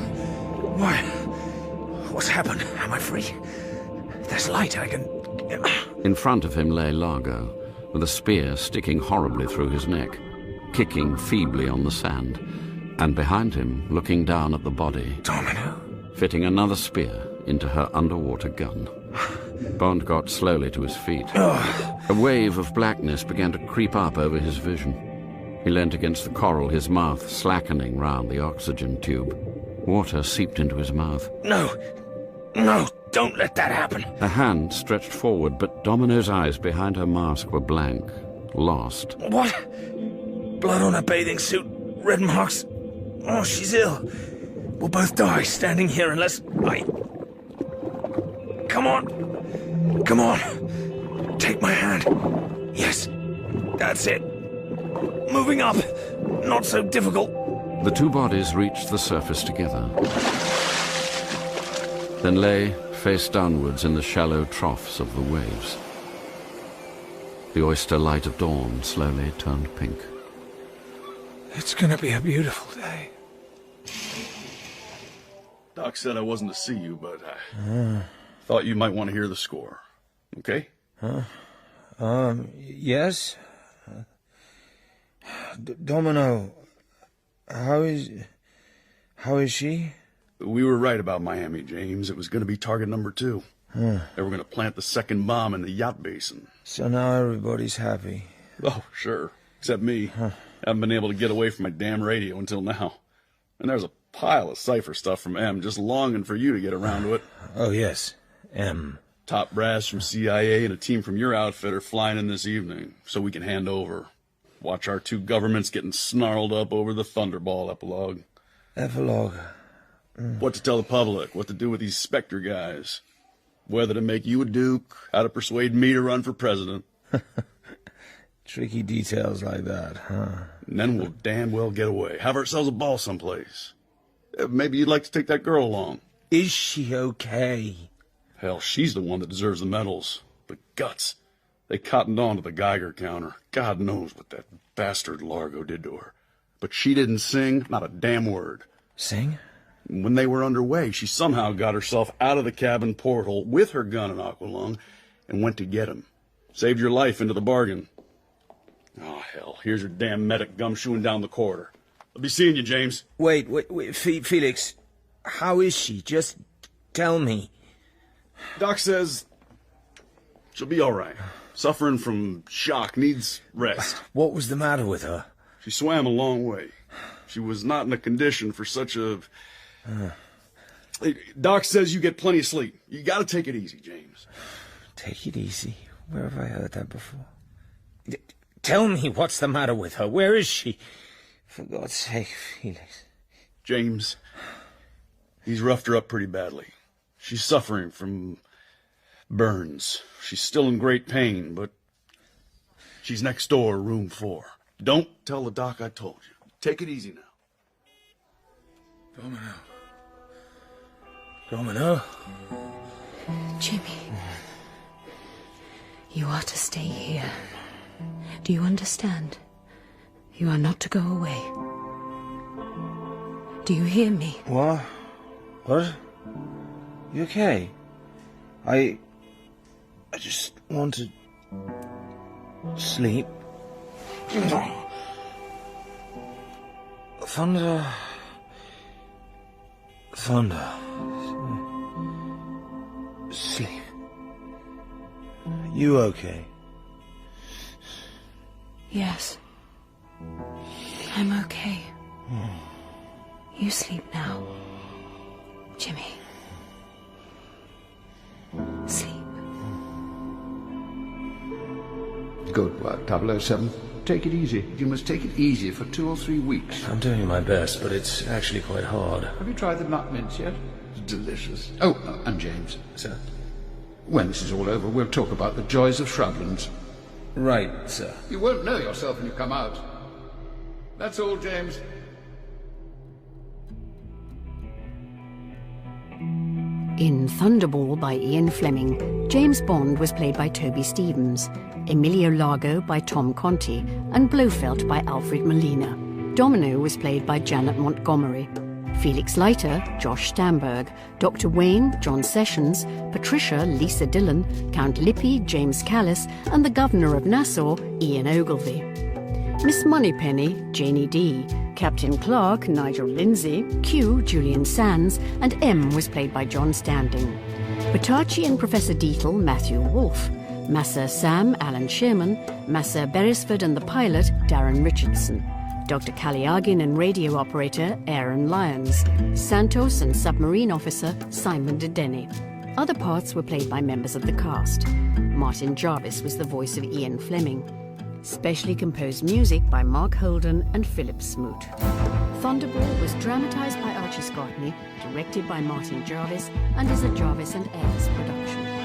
Why? What's happened? Am I free? There's light, I can... In front of him lay Largo, with a spear sticking horribly through his neck, kicking feebly on the sand, and behind him, looking down at the body, Domino, fitting another spear into her underwater gun. Bond got slowly to his feet. A wave of blackness began to creep up over his vision. He leant against the coral, his mouth slackening round the oxygen tube. Water seeped into his mouth. No! No! Don't let that happen! A hand stretched forward, but Domino's eyes behind her mask were blank, lost. What? Blood on her bathing suit, red marks. Oh, she's ill. We'll both die standing here unless I... Come on! Come on! Take my hand. Yes, that's it. Moving up. Not so difficult. The 2 bodies reached the surface together, then lay face downwards in the shallow troughs of the waves. The oyster light of dawn slowly turned pink. It's gonna be a beautiful day. Doc said I wasn't to see you, but I thought you might want to hear the score. Okay? Yes? Domino, how is she? We were right about Miami, James. It was going to be target number 2. They were going to plant the second bomb in the yacht basin. So now everybody's happy. Oh, sure. Except me. Haven't been able to get away from my damn radio until now. And there's a pile of cipher stuff from M, just longing for you to get around to it. Oh, yes. M. Top brass from CIA and a team from your outfit are flying in this evening, so we can hand over. Watch our 2 governments getting snarled up over the Thunderball epilogue. Epilogue. What to tell the public, what to do with these SPECTRE guys. Whether to make you a duke, how to persuade me to run for president. Tricky details like that, huh? And then we'll damn well get away. Have ourselves a ball someplace. Maybe you'd like to take that girl along. Is she okay? Hell, she's the one that deserves the medals. The guts. They cottoned on to the Geiger counter. God knows what that bastard Largo did to her. But she didn't sing, not a damn word. Sing? When they were underway, she somehow got herself out of the cabin porthole with her gun and aqualung and went to get him. Saved your life into the bargain. Oh, hell, here's your damn medic gumshoeing down the corridor. I'll be seeing you, James. Wait, Felix. How is she? Just tell me. Doc says she'll be all right. Suffering from shock, needs rest. What was the matter with her? She swam a long way. She was not in a condition for such a... Doc says you get plenty of sleep. You gotta take it easy, James. Take it easy? Where have I heard that before? Tell me what's the matter with her. Where is she? For God's sake, Felix. James, he's roughed her up pretty badly. She's suffering from burns. She's still in great pain, but she's next door, room 4. Don't tell the doc I told you. Take it easy now. Domino? Jimmy, you are to stay here. Do you understand? You are not to go away. Do you hear me? What? You okay? I just wanted Sleep. Thunder. Sleep. You okay? Yes. I'm okay. You sleep now. Jimmy. Sleep. Good work, 007. Take it easy. You must take it easy for 2 or 3 weeks. I'm doing my best, but it's actually quite hard. Have you tried the nut mince yet? It's delicious. Oh, and James. Sir? When this is all over, we'll talk about the joys of shrublands. Right, sir. You won't know yourself when you come out. That's all, James. In Thunderball by Ian Fleming, James Bond was played by Toby Stevens, Emilio Largo by Tom Conti, and Blofeld by Alfred Molina. Domino was played by Janet Montgomery. Felix Leiter, Josh Stamberg, Dr. Wayne, John Sessions, Patricia, Lisa Dillon, Count Lippy, James Callis, and the Governor of Nassau, Ian Ogilvy. Miss Moneypenny, Janie D, Captain Clark, Nigel Lindsay, Q, Julian Sands, and M was played by John Standing. Batachi and Professor Deetle, Matthew Wolfe. Massa Sam, Alan Sherman. Massa Beresford and the pilot, Darren Richardson. Dr. Kaliagin and radio operator, Aaron Lyons. Santos and submarine officer, Simon de Denny. Other parts were played by members of the cast. Martin Jarvis was the voice of Ian Fleming. Specially composed music by Mark Holden and Philip Smoot. Thunderball was dramatised by Archie Scotney, directed by Martin Jarvis, and is a Jarvis and Ayres production.